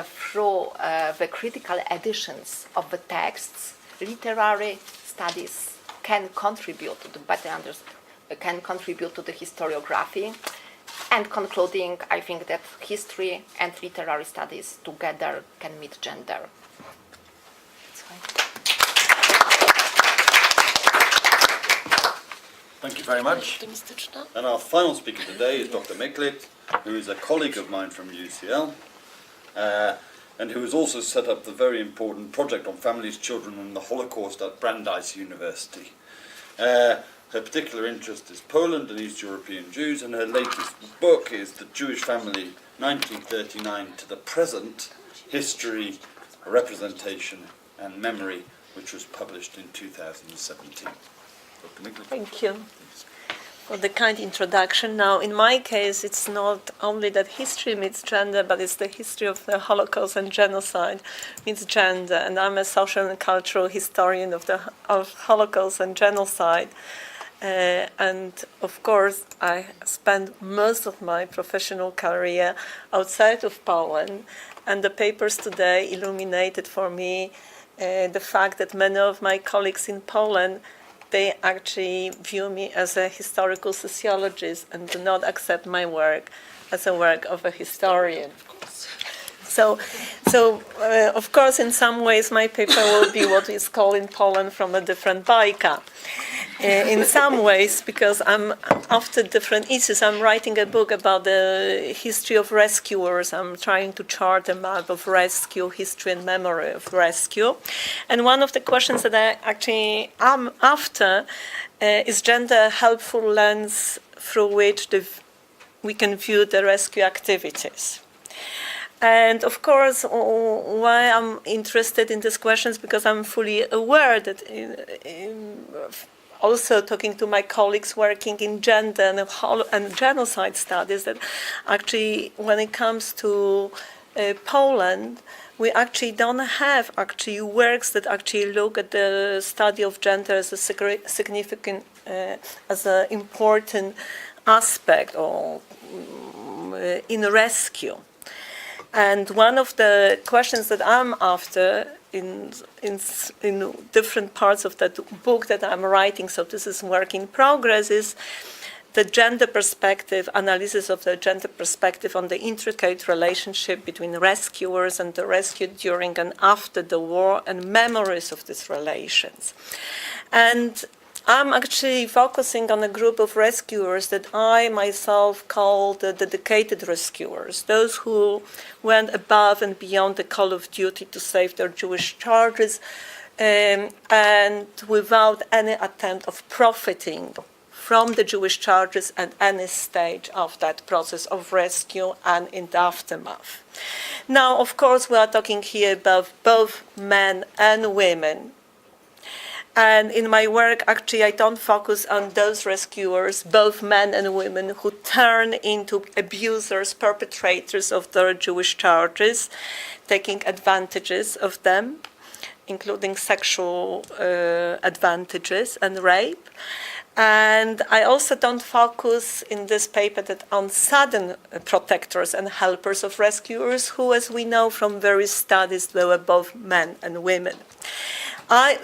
through the critical editions of the texts, literary studies can contribute to the better understanding, can contribute to the historiography. And concluding, I think that history and literary studies together can meet gender. That's fine. Thank you very much. And our final speaker today is Dr. Michlic, who is a colleague of mine from UCL, and who has also set up the very important project on families, children and the Holocaust at Brandeis University. Her particular interest is Poland and East European Jews, and her latest book is The Jewish Family, 1939 to the Present, History, Representation and Memory, which was published in 2017. Dr. Michlic. Thank you. for the kind introduction. Now, in my case, it's not only that history meets gender, but it's the history of the Holocaust and genocide meets gender. And I'm a social and cultural historian of Holocaust and genocide. And of course, I spent most of my professional career outside of Poland. And the papers today illuminated for me the fact that many of my colleagues in Poland, they actually view me as a historical sociologist and do not accept my work as a work of a historian. So of course, in some ways, my paper will be what is called in Poland from a different bajka. In some ways, because I'm after different issues. I'm writing a book about the history of rescuers. I'm trying to chart a map of rescue, history and memory of rescue. And one of the questions that I actually am after is gender a helpful lens through which we can view the rescue activities. And of course, why I'm interested in these questions, because I'm fully aware that also talking to my colleagues working in gender and genocide studies, that actually when it comes to Poland, we actually don't have actually works that actually look at the study of gender as a significant, as an important aspect or in rescue. And one of the questions that I'm after in different parts of that book that I'm writing, so this is work in progress, is the gender perspective, analysis of the gender perspective on the intricate relationship between rescuers and the rescued during and after the war, and memories of these relations. And I'm actually focusing on a group of rescuers that I myself call the dedicated rescuers, those who went above and beyond the call of duty to save their Jewish charges, and without any attempt of profiting from the Jewish charges at any stage of that process of rescue and in the aftermath. Now, of course, we are talking here about both men and women. And in my work, actually, I don't focus on those rescuers, both men and women, who turn into abusers, perpetrators of their Jewish charges, taking advantages of them, including sexual advantages and rape. And I also don't focus in this paper on sudden protectors and helpers of rescuers, who, as we know from various studies, they were both men and women.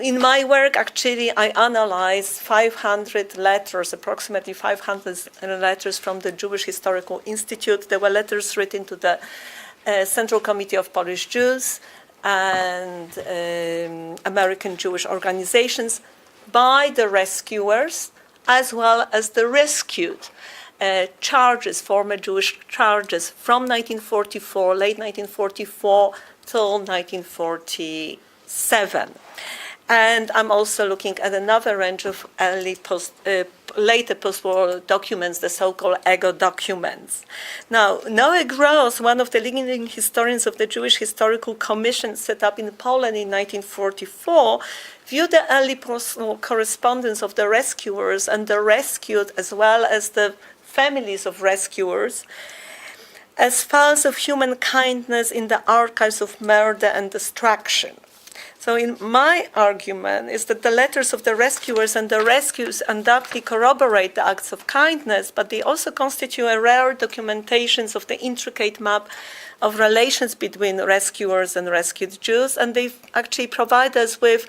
In my work, actually, I analyzed 500 letters, approximately 500 letters from the Jewish Historical Institute. There were letters written to the Central Committee of Polish Jews and American Jewish organizations by the rescuers as well as the rescued. Charges, former Jewish charges from 1944, late 1944 till 1947. And I'm also looking at another range of later post-war documents, the so-called ego documents. Now, Noe Gross, one of the leading historians of the Jewish Historical Commission set up in Poland in 1944, viewed the early personal correspondence of the rescuers and the rescued, as well as the families of rescuers, as files of human kindness in the archives of murder and destruction. So in my argument is that the letters of the rescuers and the rescues undoubtedly corroborate the acts of kindness, but they also constitute a rare documentations of the intricate map of relations between rescuers and rescued Jews, and they actually provide us with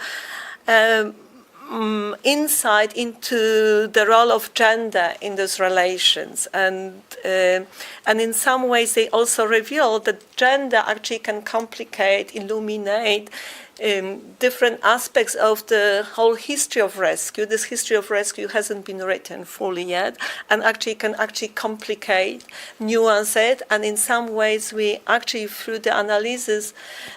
insight into the role of gender in those relations, and in some ways they also reveal that gender actually can complicate, illuminate different aspects of the whole history of rescue. This history of rescue hasn't been written fully yet, and actually can complicate, nuance it, and in some ways we actually, through the analysis,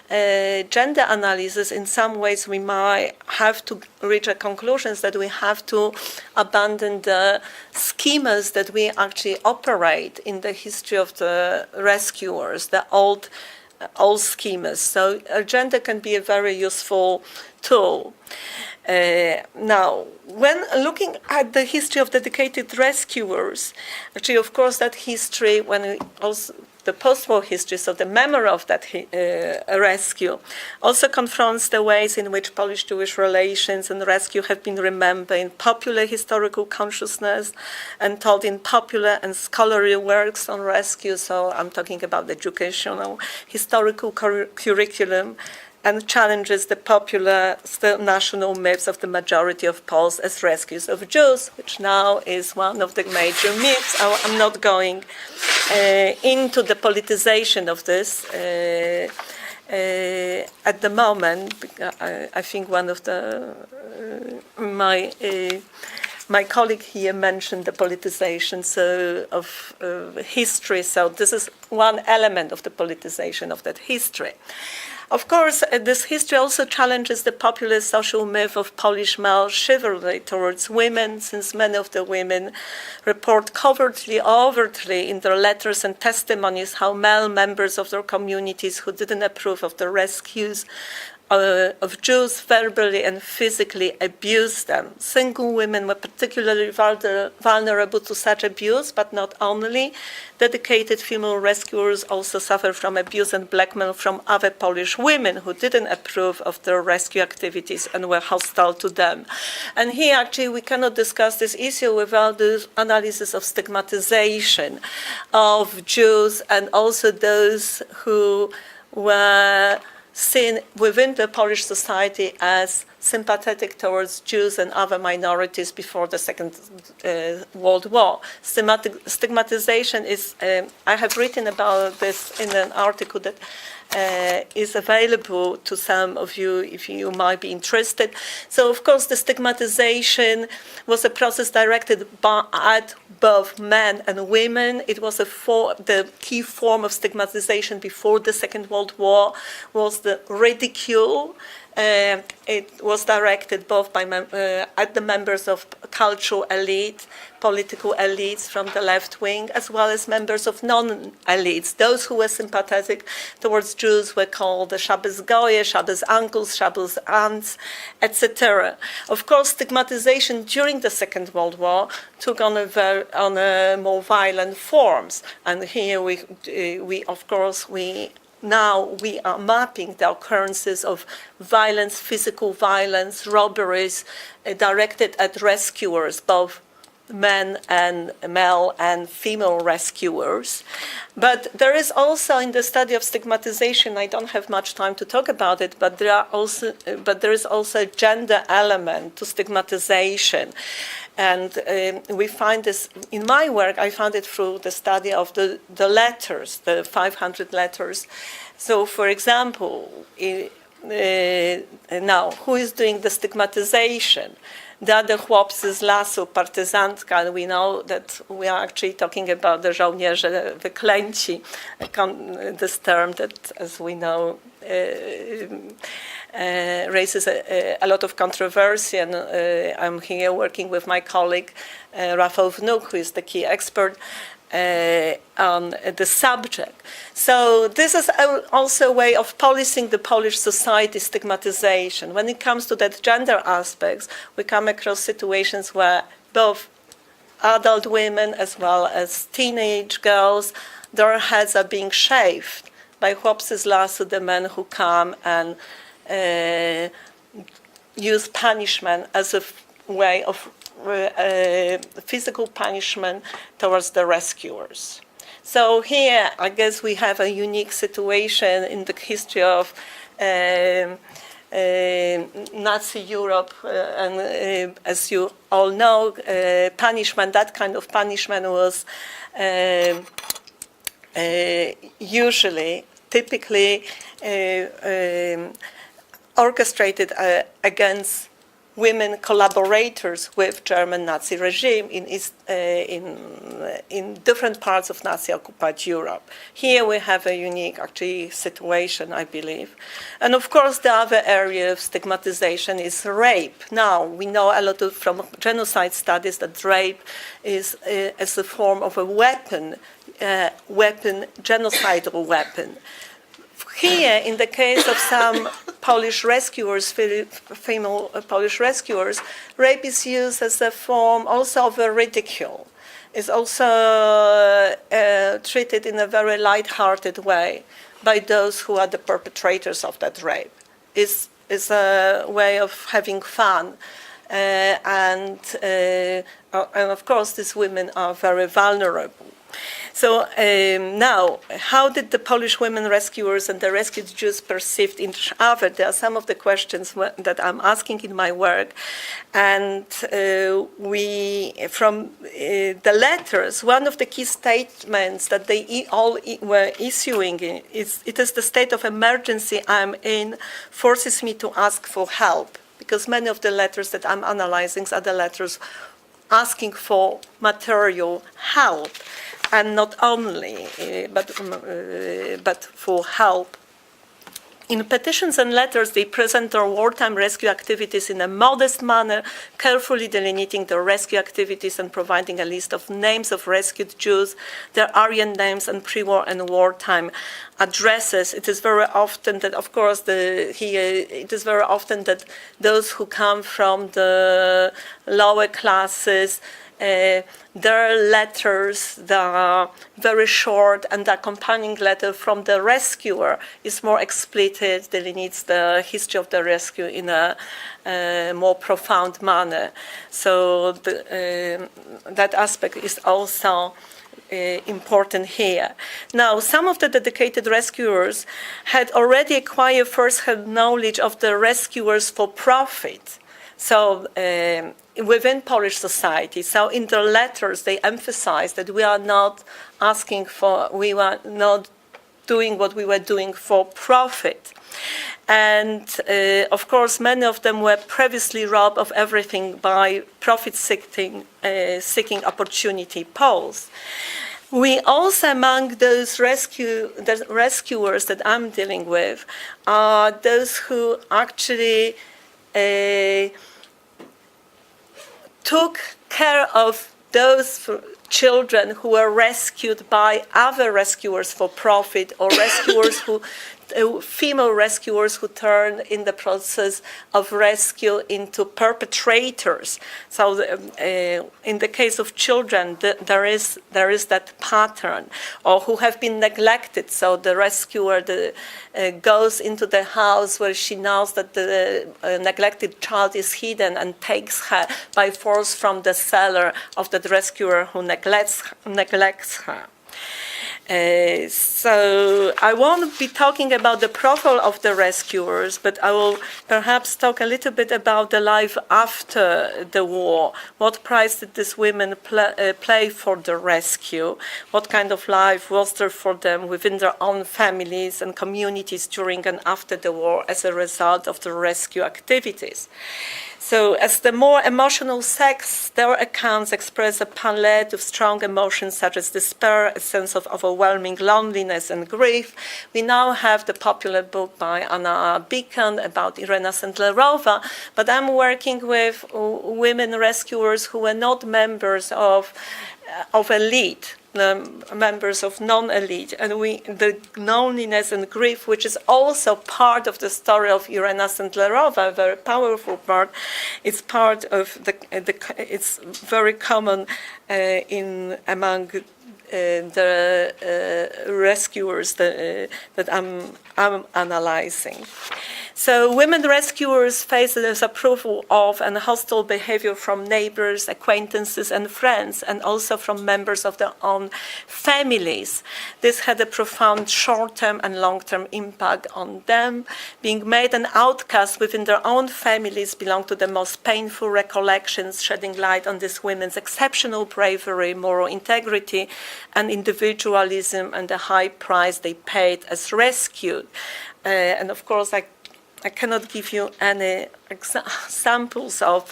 gender analysis, in some ways we might have to reach a conclusions that we have to abandon the schemas that we actually operate in the history of the rescuers, the old schemas. So gender can be a very useful tool. Now, when looking at the history of dedicated rescuers, actually, of course, that history, when we also the post-war history, so the memory of that rescue, also confronts the ways in which Polish-Jewish relations and rescue have been remembered in popular historical consciousness and told in popular and scholarly works on rescue. So I'm talking about the educational historical curriculum, and challenges the popular, still national myths of the majority of Poles as rescues of Jews, which now is one of the major myths. I'm not going into the politicization of this at the moment. I think one of the my colleague here mentioned the politicization of history. So this is one element of the politicization of that history. Of course, this history also challenges the popular social myth of Polish male chivalry towards women, since many of the women report covertly, overtly in their letters and testimonies how male members of their communities who didn't approve of the rescues of Jews verbally and physically abused them. Single women were particularly vulnerable to such abuse, but not only. Dedicated female rescuers also suffer from abuse and blackmail from other Polish women who didn't approve of their rescue activities and were hostile to them. And here, actually, we cannot discuss this issue without the analysis of stigmatization of Jews and also those who were seen within the Polish society as sympathetic towards Jews and other minorities before the Second World War. Stigmatization is, I have written about this in an article that is available to some of you if you might be interested. So, of course, the stigmatization was a process directed at both men and women. It was the key form of stigmatization before the Second World War was the ridicule. It was directed both by at the members of cultural elite, political elites from the left wing, as well as members of non-elites. Those who were sympathetic towards Jews were called the Shabbos Goye, Shabbos uncles, Shabbos aunts, etc. Of course, stigmatization during the Second World War took on a more violent forms, and here now we are mapping the occurrences of violence, physical violence, robberies directed at rescuers, both male and female rescuers. But there is also in the study of stigmatization, I don't have much time to talk about it, but there is also a gender element to stigmatization. And we find this, in my work, I found it through the study of the letters, the 500 letters. So, for example, now, who is doing the stigmatization? The chłopcy z lasu, partyzantka, and we know that we are actually talking about the żołnierze wyklęci, this term that, as we know, raises a lot of controversy, and I'm here working with my colleague Rafał Wnuk, who is the key expert on the subject. So this is also a way of policing the Polish society stigmatization. When it comes to that gender aspects, we come across situations where both adult women as well as teenage girls, their heads are being shaved by chłopcy z lasu, the men who come and use punishment as a way of physical punishment towards the rescuers. So here, I guess we have a unique situation in the history of Nazi Europe, and as you all know, punishment, that kind of punishment was typically orchestrated against women collaborators with German Nazi regime in different parts of Nazi-occupied Europe. Here we have a unique, actually, situation, I believe. And of course, the other area of stigmatization is rape. Now, we know a lot from genocide studies that rape is as a form of a genocidal weapon. Here, in the case of some Polish rescuers, female Polish rescuers, rape is used as a form also of a ridicule. It's also treated in a very light-hearted way by those who are the perpetrators of that rape. It's a way of having fun. And of course, these women are very vulnerable. So now, how did the Polish women rescuers and the rescued Jews perceive each other? There are some of the questions that I'm asking in my work. And from the letters, one of the key statements that they all were issuing is, "It is the state of emergency I'm in, forces me to ask for help." Because many of the letters that I'm analyzing are the letters asking for material help, and not only, but for help. In petitions and letters, they present their wartime rescue activities in a modest manner, carefully delineating their rescue activities and providing a list of names of rescued Jews, their Aryan names, and pre-war and wartime addresses. It is very often that, of course, it is very often that those who come from the lower classes, their letters, they are very short, and the accompanying letter from the rescuer is more explicit, delineates the history of the rescue in a more profound manner. So that aspect is also important here. Now, some of the dedicated rescuers had already acquired first-hand knowledge of the rescuers for profit. So within Polish society, so in their letters, they emphasize that we are not doing what we were doing for profit. And of course, many of them were previously robbed of everything by profit-seeking opportunity poles. We also, among those rescuers that I'm dealing with, are those who actually took care of those children who were rescued by other rescuers for profit, or rescuers female rescuers who turned in the process of rescue into perpetrators. So in the case of children, there is that pattern, or who have been neglected. So the rescuer goes into the house where she knows that the neglected child is hidden and takes her by force from the cellar of the rescuer who neglects her. So I won't be talking about the profile of the rescuers, but I will perhaps talk a little bit about the life after the war. What price did these women play for the rescue? What kind of life was there for them within their own families and communities during and after the war as a result of the rescue activities? So as the more emotional sex, their accounts express a palette of strong emotions such as despair, a sense of overwhelming loneliness and grief. We now have the popular book by Anna Beacon about Irena Sendlerova, but I'm working with women rescuers who were not members of elite, members of non-elite, and the loneliness and grief, which is also part of the story of Irena Sendlerova, a very powerful part. It's part of it's very common among the rescuers that I'm analyzing. So women rescuers face the disapproval of and hostile behavior from neighbors, acquaintances, and friends, and also from members of their own families. This had a profound short-term and long-term impact on them. Being made an outcast within their own families belong to the most painful recollections, shedding light on these women's exceptional bravery, moral integrity, and individualism, and the high price they paid as rescued. And of course, I cannot give you any examples of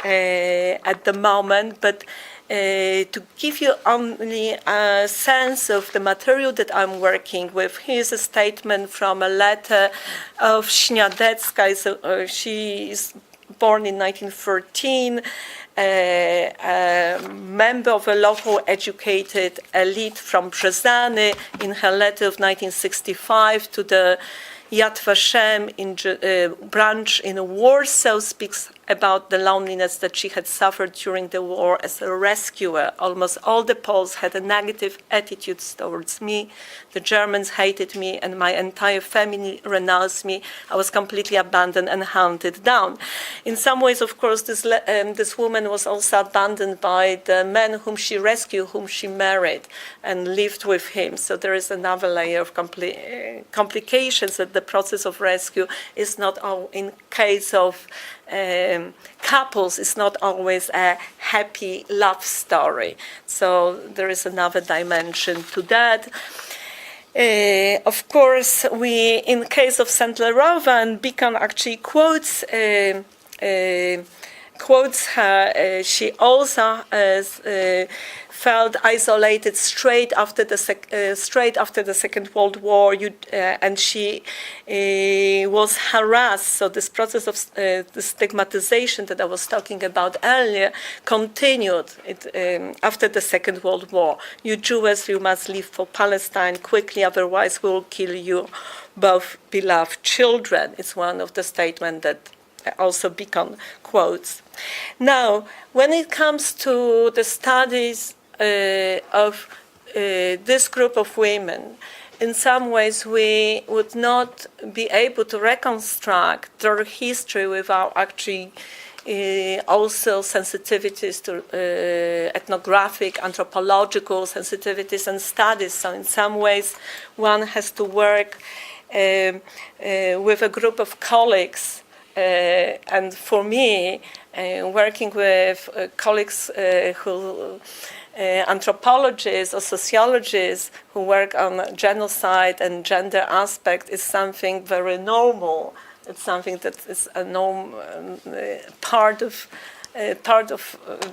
at the moment, but to give you only a sense of the material that I'm working with, here's a statement from a letter of Śniadecka. She is born in 1913, a member of a local educated elite from Brzezany. In her letter of 1965 to the Yad Vashem branch in Warsaw speaks about the loneliness that she had suffered during the war as a rescuer. Almost all the Poles had a negative attitude towards me. The Germans hated me, and my entire family renounced me. I was completely abandoned and hunted down. In some ways, of course, this woman was also abandoned by the man whom she rescued, whom she married, and lived with him. So there is another layer of complications that the process of rescue is not all, in case of couples, it's not always a happy love story. So there is another dimension to that. Of course, in case of Sendlerowa, and Beacon actually quotes her. She also felt isolated straight after the Second World War, and she was harassed. So this process of the stigmatization that I was talking about earlier continued after the Second World War. You Jews, you must leave for Palestine quickly, otherwise we will kill you, both beloved children. It's one of the statements that also Beacon quotes. Now, when it comes to the studies of this group of women, in some ways we would not be able to reconstruct their history without actually also sensitivities to ethnographic, anthropological sensitivities and studies. So in some ways one has to work with a group of colleagues, and for me, working with colleagues who anthropologists or sociologists who work on genocide and gender aspect is something very normal. It's something that is a part of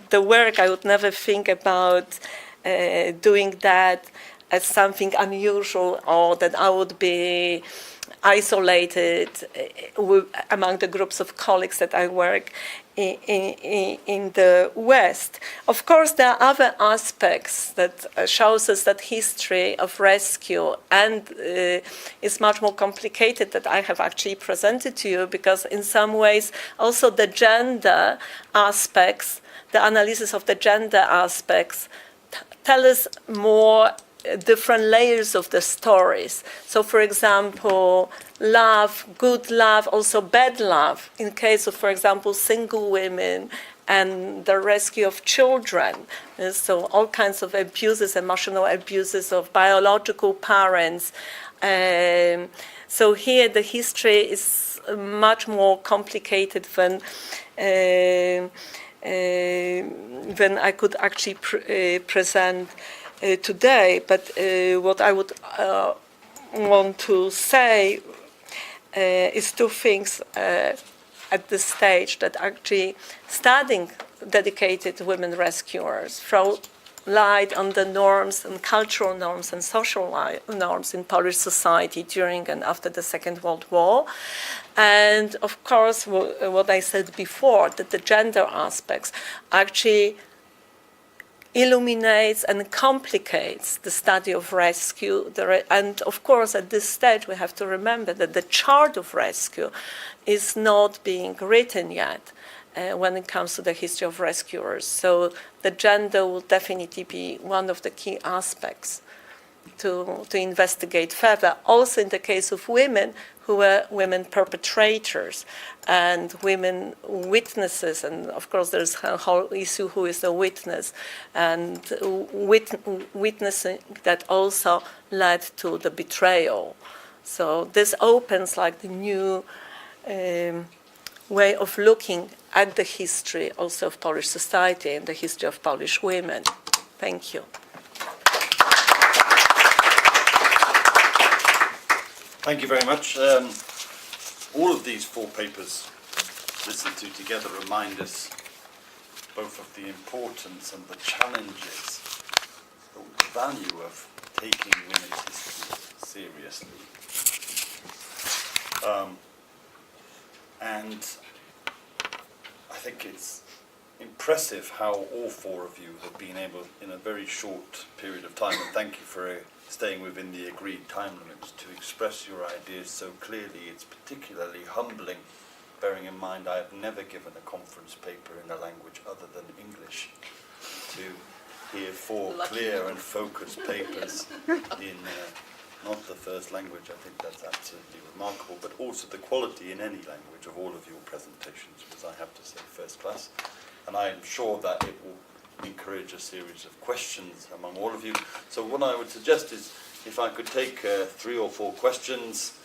the work. I would never think about doing that as something unusual, or that I would be isolated among the groups of colleagues that I work in the West. Of course, there are other aspects that shows us that history of rescue and is much more complicated that I have actually presented to you, because in some ways also the gender aspects, the analysis of the gender aspects tell us more different layers of the stories. So, for example, love, good love, also bad love, in case of, for example, single women and the rescue of children. So all kinds of abuses, emotional abuses of biological parents. So here the history is much more complicated than I could actually present today, but what I would want to say is two things at this stage, that actually studying dedicated women rescuers throw light on the norms and cultural norms and social norms in Polish society during and after the Second World War. And of course, what I said before, that the gender aspects actually illuminates and complicates the study of rescue. And of course, at this stage, we have to remember that the chart of rescue is not being written yet when it comes to the history of rescuers. So the gender will definitely be one of the key aspects to investigate further. Also in the case of women who were women perpetrators and women witnesses, and of course there's a whole issue who is a witness, and witnessing that also led to the betrayal. So this opens like the new way of looking at the history also of Polish society and the history of Polish women. Thank you. Thank you very much. All of these four papers listened to together remind us both of the importance and the challenges, the value of taking women's history seriously. And I think it's impressive how all four of you have been able, in a very short period of time, and thank you for staying within the agreed time limits, to express your ideas so clearly. It's particularly humbling, bearing in mind I have never given a conference paper in a language other than English, to hear four clear and focused papers in not the first language. I think that's absolutely remarkable, but also the quality in any language of all of your presentations was, I have to say, first class. And I am sure that it will encourage a series of questions among all of you. So what I would suggest is, if I could take 3 or 4 questions,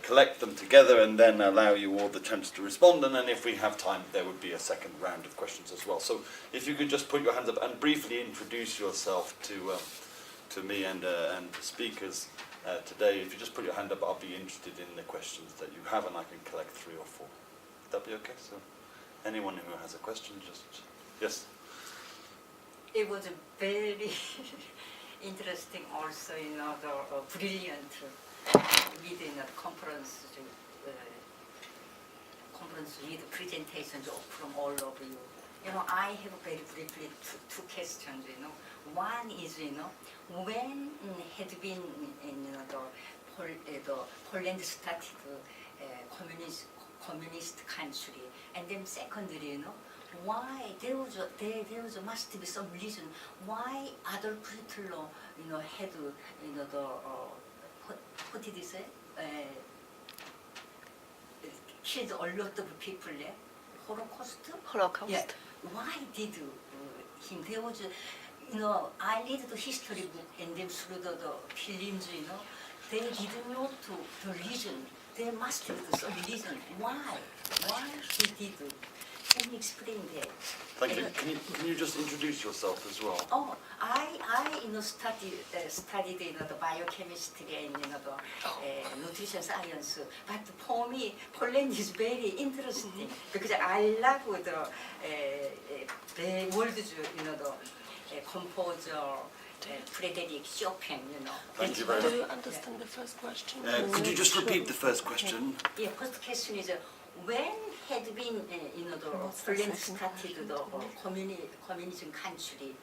collect them together, and then allow you all the chance to respond, and then if we have time there would be a second round of questions as well. So if you could just put your hands up and briefly introduce yourself to me and the speakers today. If you just put your hand up, I'll be interested in the questions that you have, and I can collect 3 or 4. Would that be okay? So anyone who has a question, just... Yes? It was a very interesting also, the brilliant within a conference with presentations from all of you. I have very briefly two questions. One is, when had been the Poland started communist country, and then secondly, why there must be some reason why Adolf Hitler, had the what did he say? Killed a lot of people there. Holocaust. Yeah. Why did him? There was, I read the history book and then through the films, they didn't know the reason. There must be some reason why he did. Can you explain that? Thank you. Can you just introduce yourself as well? Oh, I studied the biochemistry and the nutrition science. But for me, Poland is very interesting because I love the world, the composer Frederick Chopin. Thank you very Do much. you understand the first question? Could you just repeat the first question? Yeah, first question is when had been the Poland started the communism country?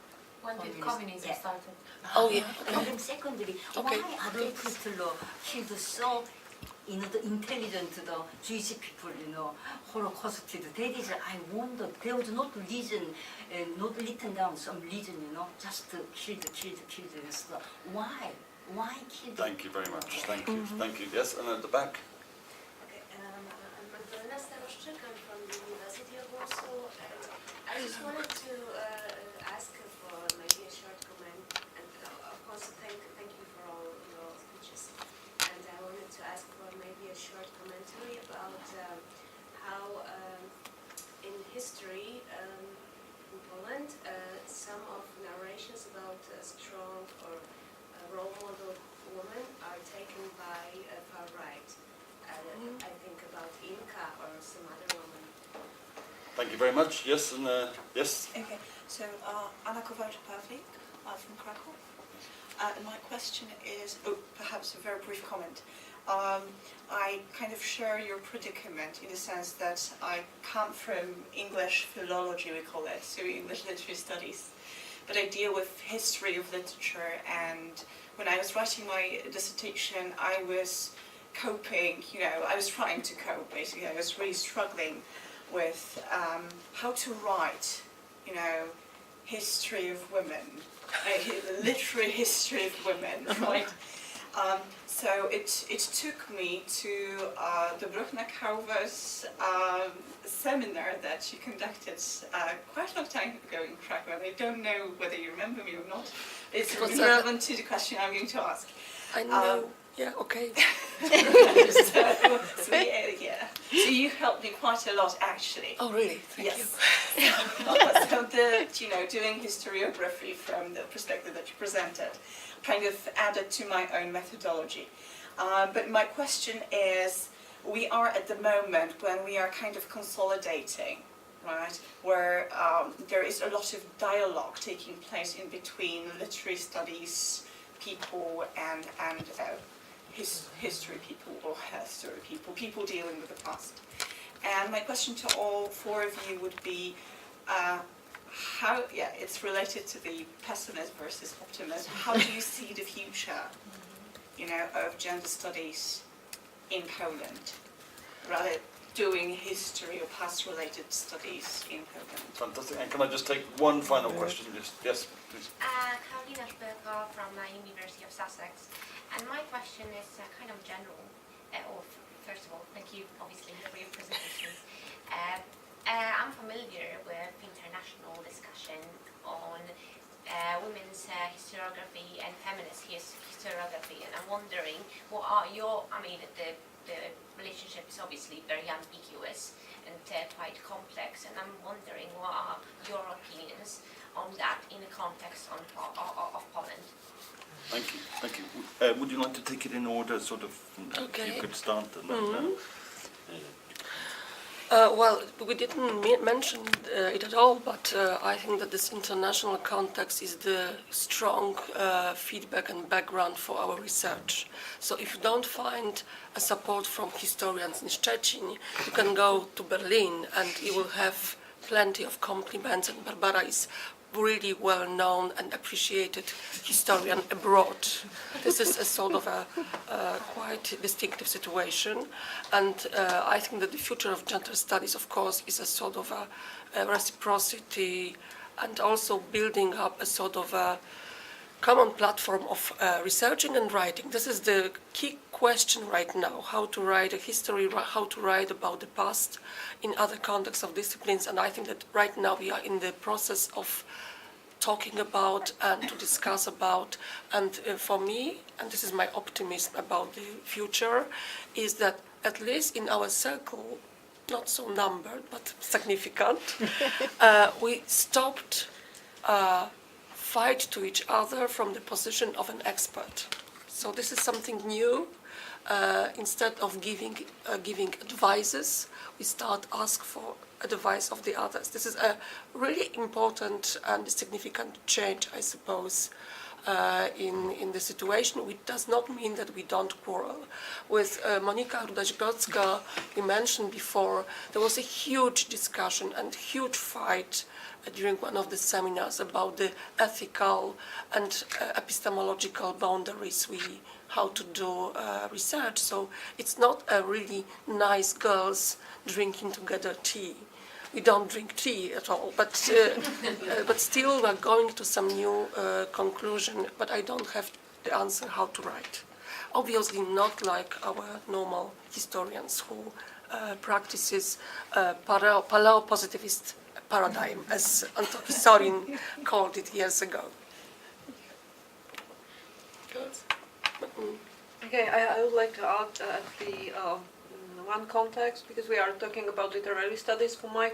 When did communism started? Oh, yeah. And then secondly, why Adolf Hitler killed so the intelligent the Jewish people, Holocaust? That is, I wonder, there was not reason, not written down some reason, just killed. So why killed? Thank you very much. Thank you. Thank you. Yes, and at the back. I'm Magdalena Staroszczyk. I'm from the University of Warsaw. I just wanted to ask for maybe a short comment, and of course thank you for all your speeches. And I wanted to ask for maybe a short commentary about how in history in Poland some of narrations about a strong or a role model woman are taken by far right. I think about Inka or some other woman. Thank you very much. Yes, and yes. Okay, so Anna Kowalczyk from Krakow. And my question is, perhaps a very brief comment. I kind of share your predicament in the sense that I come from English philology, we call it, so English literary studies. But I deal with history of literature, and when I was writing my dissertation, I was coping, I was trying to cope, basically. I was really struggling with how to write, history of women, literary history of women, right? So it took me to Dobrochna Kałwa's seminar that she conducted quite a long time ago in Krakow. I don't know whether you remember me or not. It's relevant to the question I'm going to ask. I know. Yeah, okay. So you helped me quite a lot, actually. Oh, really? Thank you. So doing historiography from the perspective that you presented kind of added to my own methodology. But my question is, we are at the moment when we are kind of consolidating, right? Where there is a lot of dialogue taking place in between literary studies people and history people or people dealing with the past. And my question to all 4 of you would be, it's related to the pessimism versus optimism. How do you see the future, of gender studies in Poland, rather doing history or past-related studies in Poland? Fantastic. And can I just take one final question? Yes, please. Karolina Szpilko from University of Sussex. And my question is kind of general. First of all, thank you, obviously, for your presentation. I'm familiar with international discussion on women's historiography and feminist historiography, and I'm wondering what are the relationship is obviously very ambiguous and quite complex, and I'm wondering what are your opinions on that in the context of Poland. Thank you. Would you like to take it in order, sort of? Okay. You could start. And then, Well, we didn't mention it at all, but I think that this international context is the strong feedback and background for our research. So if you don't find a support from historians in Szczecin, you can go to Berlin and you will have plenty of compliments, and Barbara is really well-known and appreciated historian abroad. This is a sort of a quite distinctive situation, and I think that the future of gender studies, of course, is a sort of a reciprocity and also building up a sort of a common platform of researching and writing. This is the key question right now, how to write a history, how to write about the past in other contexts of disciplines, and I think that right now we are in the process of talking about and to discuss about, and for me, and this is my optimism about the future, is that at least in our circle, not so numbered, but significant, we stopped fight to each other from the position of an expert. So this is something new. Instead of giving advices, we start ask for advice of the others. This is a really important and significant change, I suppose, in the situation, which does not mean that we don't quarrel. With Monika Rudaś-Grodzka, we mentioned before, there was a huge discussion and huge fight during one of the seminars about the ethical and epistemological boundaries how to do research. So it's not a really nice girls drinking together tea. We don't drink tea at all, but still we're going to some new conclusion, but I don't have the answer how to write. Obviously not like our normal historians who practices paleo-positivist paradigm, as Antoni Sorin called it years ago. Okay, I would like to add the one context, because we are talking about literary studies. For my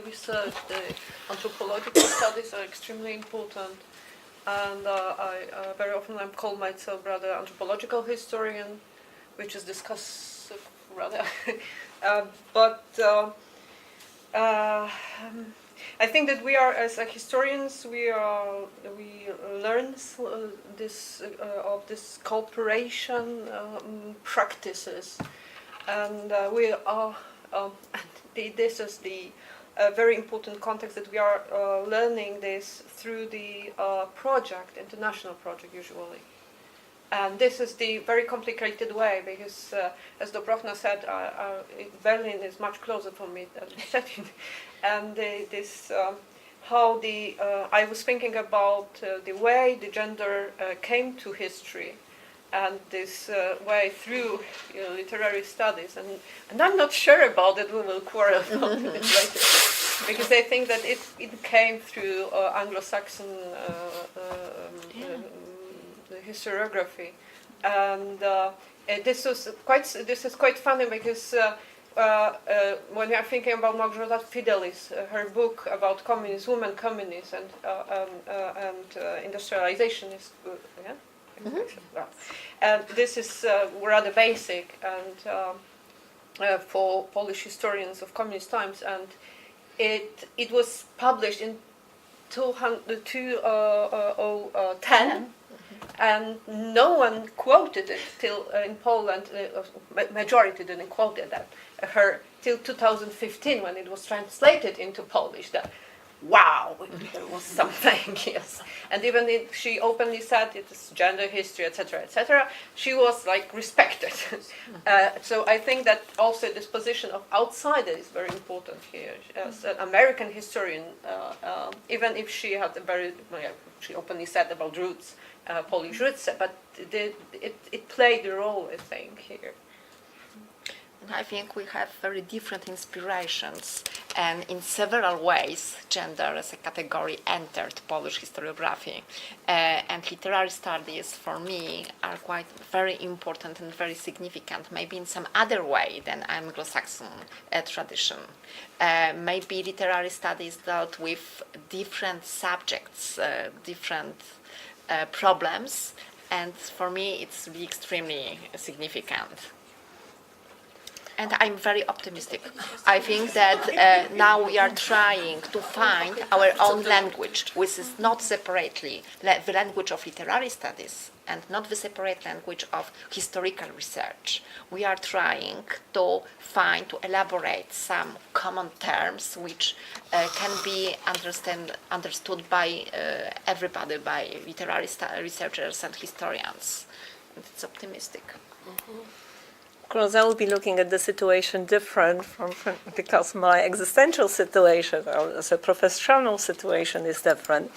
research, the anthropological studies are extremely important, and I very often I'm called myself rather anthropological historian, which is discussed rather, I think that we are, as historians, we learn this of this cooperation practices, and we are. This is the very important context that we are learning this through the international project usually. And this is the very complicated way, because, as Dobrochna said, Berlin is much closer for me than Szczecin. And I was thinking about the way the gender came to history, and this way through literary studies. And I'm not sure about it, we will quarrel about it later. Because I think that it came through Anglo-Saxon historiography, and this is quite funny, because when we are thinking about Małgorzata Fidelis, her book about communism, women communists, and industrialization is good, yeah. Mm-hmm. And this is rather basic, and for Polish historians of communist times, and it was published in 2010. And no one quoted it till in Poland, majority didn't quote it, her till 2015, when it was translated into Polish. wow, there was something, yes. And even if she openly said it is gender history, etc., she was like respected. So I think that also this position of outsider is very important here. As an American historian, even if she had a very, she openly said about roots, Polish roots, but it played a role, I think, here. I think we have very different inspirations, and in several ways gender as a category entered Polish historiography, and literary studies for me are quite very important and very significant, maybe in some other way than Anglo-Saxon tradition. Maybe literary studies dealt with different subjects, different problems, and for me it's really extremely significant. And I'm very optimistic. I think that now we are trying to find our own language, which is not separately the language of literary studies and not the separate language of historical research. We are trying to elaborate some common terms which can be understood by everybody, by literary researchers and historians. And it's optimistic. Mm-hmm. Of course, I will be looking at the situation different from because my existential situation, or as a professional situation, is different.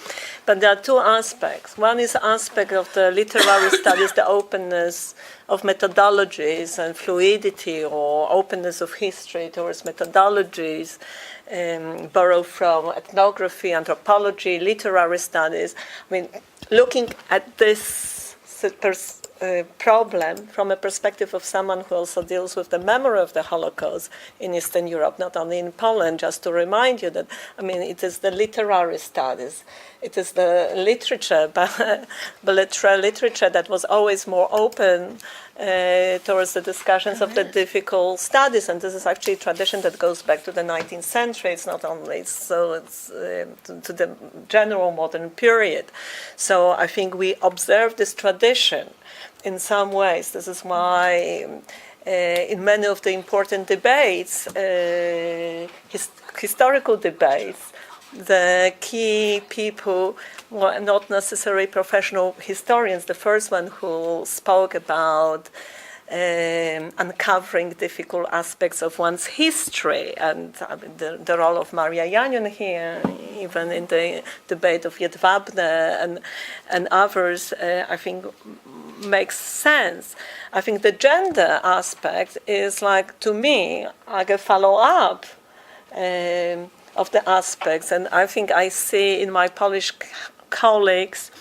But there are two aspects. One is the aspect of the literary studies, the openness of methodologies and fluidity, or openness of history towards methodologies borrowed from ethnography, anthropology, literary studies. I mean, looking at this problem from a perspective of someone who also deals with the memory of the Holocaust in Eastern Europe, not only in Poland, just to remind you that, I mean, it is the literary studies, it is the literature, literature that was always more open towards the discussions of the difficult studies, and this is actually a tradition that goes back to the 19th century. It's not only it's to the general modern period. So I think we observe this tradition in some ways. This is why in many of the important debates, historical debates, the key people were not necessarily professional historians. The first one who spoke about uncovering difficult aspects of one's history, and the role of Maria Janion here, even in the debate of Jedwabne and others, I think makes sense. I think the gender aspect is, like, to me, like a follow-up of the aspects, and I think I see in my Polish colleagues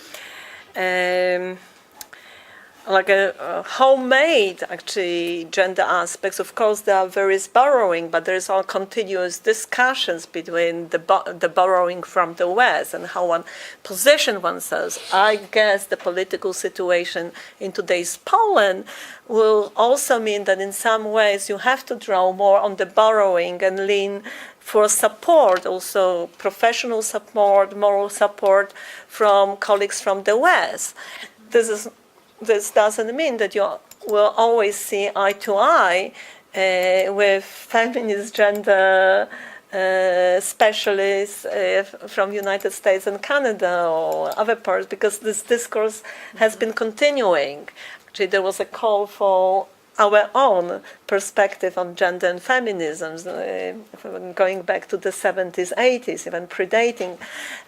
like a homemade, actually, gender aspects. Of course, there are various borrowing, but there is all continuous discussions between the borrowing from the West and how one position oneself. I guess the political situation in today's Poland will also mean that in some ways you have to draw more on the borrowing and lean for support, also professional support, moral support from colleagues from the West. This doesn't mean that you will always see eye to eye with feminist gender specialists from United States and Canada or other parts, because this discourse has been continuing. Actually, there was a call for our own perspective on gender and feminism, going back to the 70s, 80s, even predating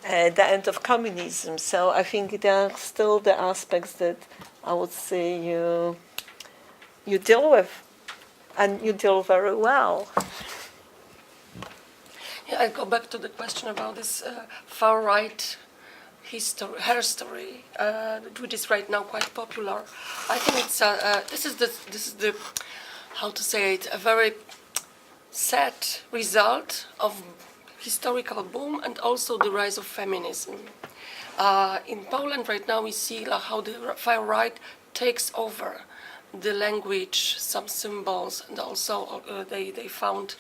the end of communism. So I think there are still the aspects that I would say you deal with, and you deal very well. Yeah, I go back to the question about this far-right her story, which is right now quite popular. I think it's this is the how to say it, a very sad result of historical boom and also the rise of feminism. In Poland right now we see how the far right takes over the language, some symbols, and also they found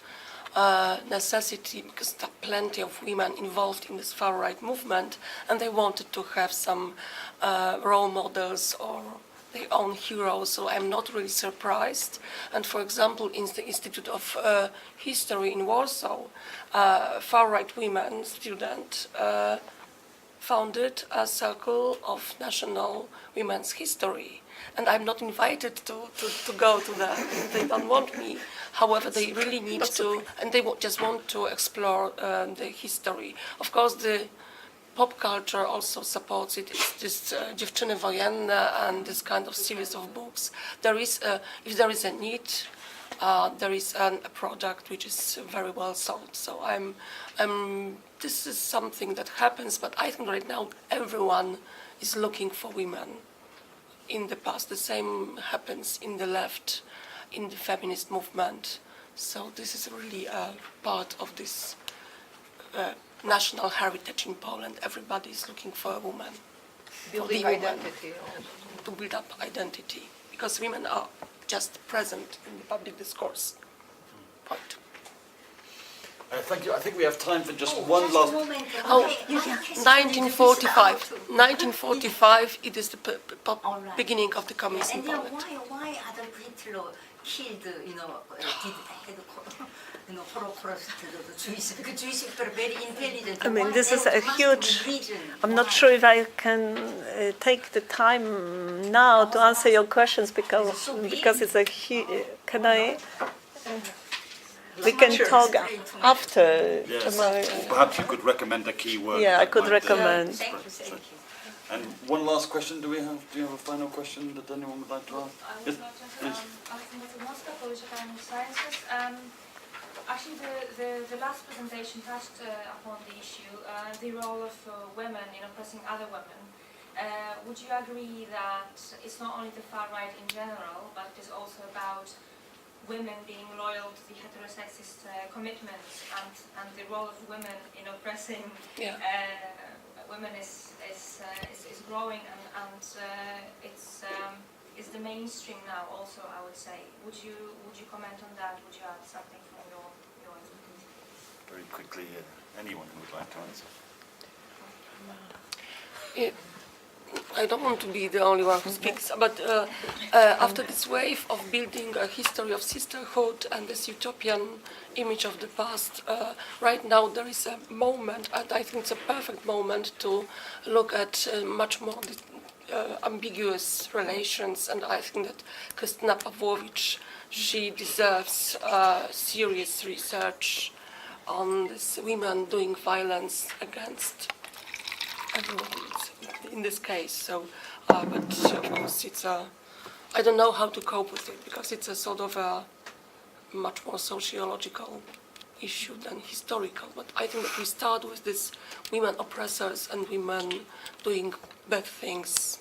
necessity, because there are plenty of women involved in this far right movement, and they wanted to have some role models or their own heroes, so I'm not really surprised. And for example, in the Institute of History in Warsaw, far-right women student founded a circle of national women's history. And I'm not invited to go to that. They don't want me. However, they really need to, and they just want to explore the history. Of course, the pop culture also supports it. It's this Dziewczyny Wojenne and this kind of series of books. There is, if there is a need, there is a product which is very well sold. So this is something that happens, but I think right now everyone is looking for women. In the past, the same happens in the left, in the feminist movement. So this is really a part of this national heritage in Poland. Everybody is looking for a woman. Building identity. To build up identity, because women are just present in the public discourse. Point. Thank you. I think we have time for just one last... 1945. 1945, it is the beginning of the communism in And then Poland. why Adolf Hitler killed, did Holocaust, the Jewish people are very intelligent. I mean, Why this there is a must huge. be reason. I'm not Why? sure if I can take the time now to answer your questions because it's a huge. Can I? We can talk after. Yes. My- Perhaps you could recommend a key word. Yeah, I that could might, recommend. Thank you. And one last question. Do you have a final question that anyone would like to ask? I Yes, would like to please. asking Dr. Moska, Polish Academy of Sciences. Actually, the last presentation touched upon the issue, the role of women in oppressing other women. Would you agree that it's not only the far right in general, but it is also about women being loyal to the heterosexist commitments and the role of women in oppressing Yeah. women is growing and it's the mainstream now also, I would say. Would you comment on that? Would you add something from your expertise? Very quickly, anyone who would like to answer. I don't want to be the only one who speaks, but after this wave of building a history of sisterhood and this utopian image of the past, right now there is a moment, and I think it's a perfect moment to look at much more ambiguous relations, and I think that Krystyna Pawłowicz, she deserves serious research on this women doing violence against everyone in this case. So, but of course it's I don't know how to cope with it because it's a sort of a much more sociological issue than historical. But I think that we start with this women oppressors and women doing bad things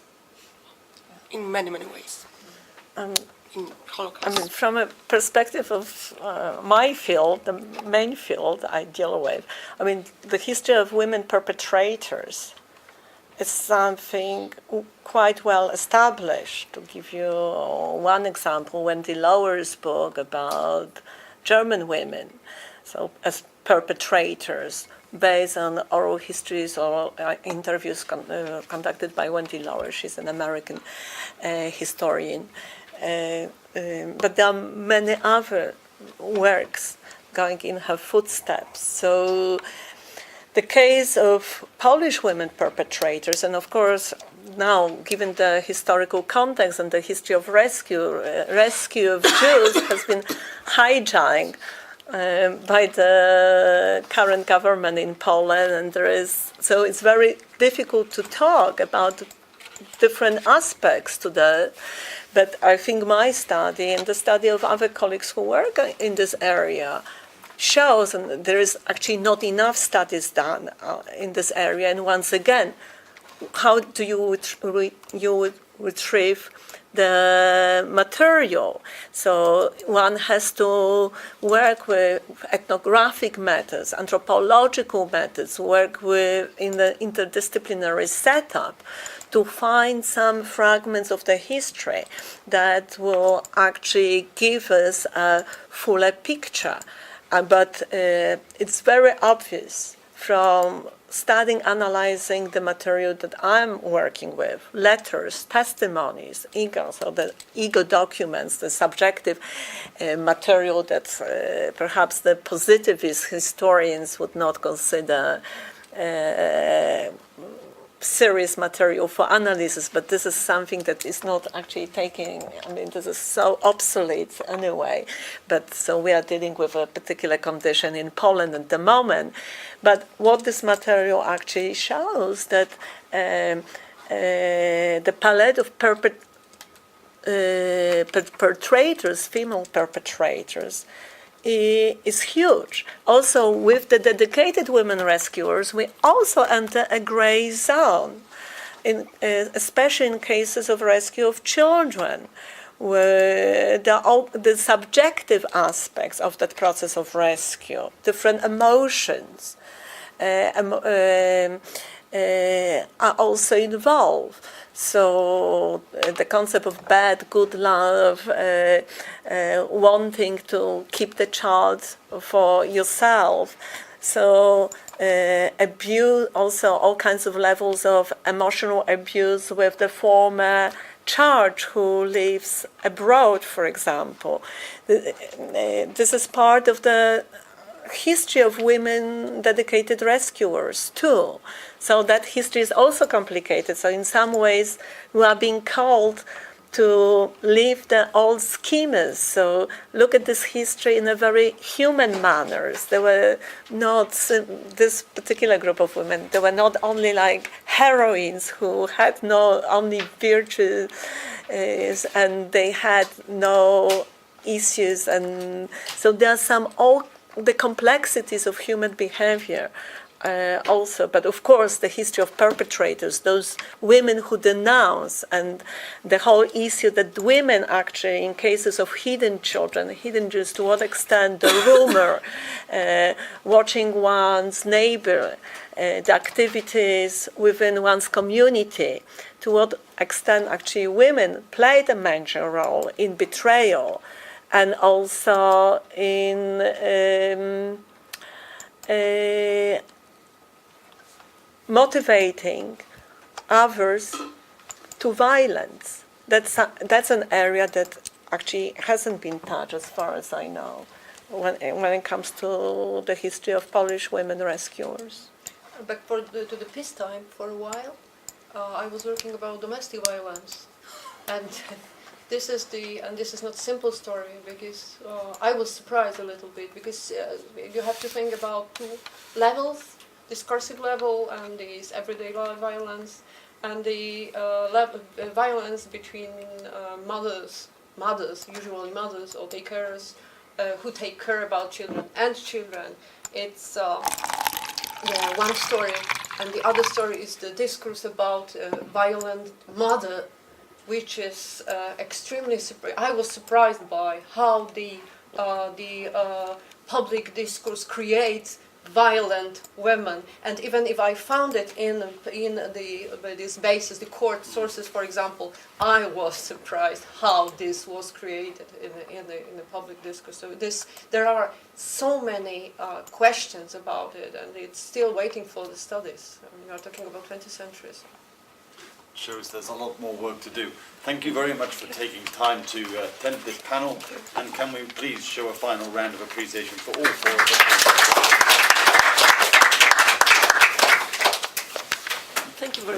in many, many ways. In Holocaust. I mean, from a perspective of my field, the main field I deal with, I mean, the history of women perpetrators is something quite well established. To give you one example, Wendy Lower's book about German women, so as perpetrators, based on oral histories or interviews conducted by Wendy Lower. She's an American historian. But there are many other works going in her footsteps. So the case of Polish women perpetrators, and of course now, given the historical context and the history of rescue of Jews has been hijacked by the current government in Poland, and so it's very difficult to talk about different aspects to that. But I think my study and the study of other colleagues who work in this area shows, and there is actually not enough studies done in this area. And once again, how do you retrieve the material? So one has to work with ethnographic methods, anthropological methods, work in the interdisciplinary setup to find some fragments of the history that will actually give us a fuller picture. But it's very obvious from studying, analyzing the material that I'm working with, letters, testimonies, ego, so the ego documents, the subjective material that perhaps the positivist historians would not consider serious material for analysis, but this is something that is not actually taking, I mean, this is so obsolete anyway, but so we are dealing with a particular condition in Poland at the moment. But what this material actually shows that the palette of perpetrators, female perpetrators, is huge. Also, with the dedicated women rescuers, we also enter a gray zone, especially in cases of rescue of children, where the subjective aspects of that process of rescue, different emotions, are also involved. So the concept of bad, good love, wanting to keep the child for yourself. So abuse, also all kinds of levels of emotional abuse with the former charge who lives abroad, for example. This is part of the history of women dedicated rescuers too. So that history is also complicated. So in some ways we are being called to leave the old schemas. So look at this history in a very human manner. There were not, this particular group of women, they were not only like heroines who had no only virtues and they had no issues. And so there are some all the complexities of human behavior also, but of course the history of perpetrators, those women who denounce, and the whole issue that women actually, in cases of hidden children, hidden just to what extent the rumor, watching one's neighbor, the activities within one's community, to what extent actually women played a major role in betrayal, and also in motivating others to violence. That's an area that actually hasn't been touched, as far as I know, when it comes to the history of Polish women rescuers. Back to the peacetime for a while, I was working about domestic violence, and this is not a simple story, because I was surprised a little bit, because you have to think about two levels: discursive level and this everyday violence, and the violence between mothers, usually mothers or take carers, who take care about children and children. It's one story, and the other story is the discourse about violent mother, which is extremely. I was surprised by how the public discourse creates violent women, and even if I found it in this basis, the court sources, for example, I was surprised how this was created in the public discourse. So there are so many questions about it, and it's still waiting for the studies. I mean, we are talking about 20 centuries. Shows there's a lot more work to do. Thank you very much for taking time to attend this panel, and can we please show a final round of appreciation for all four of us. Thank you very much.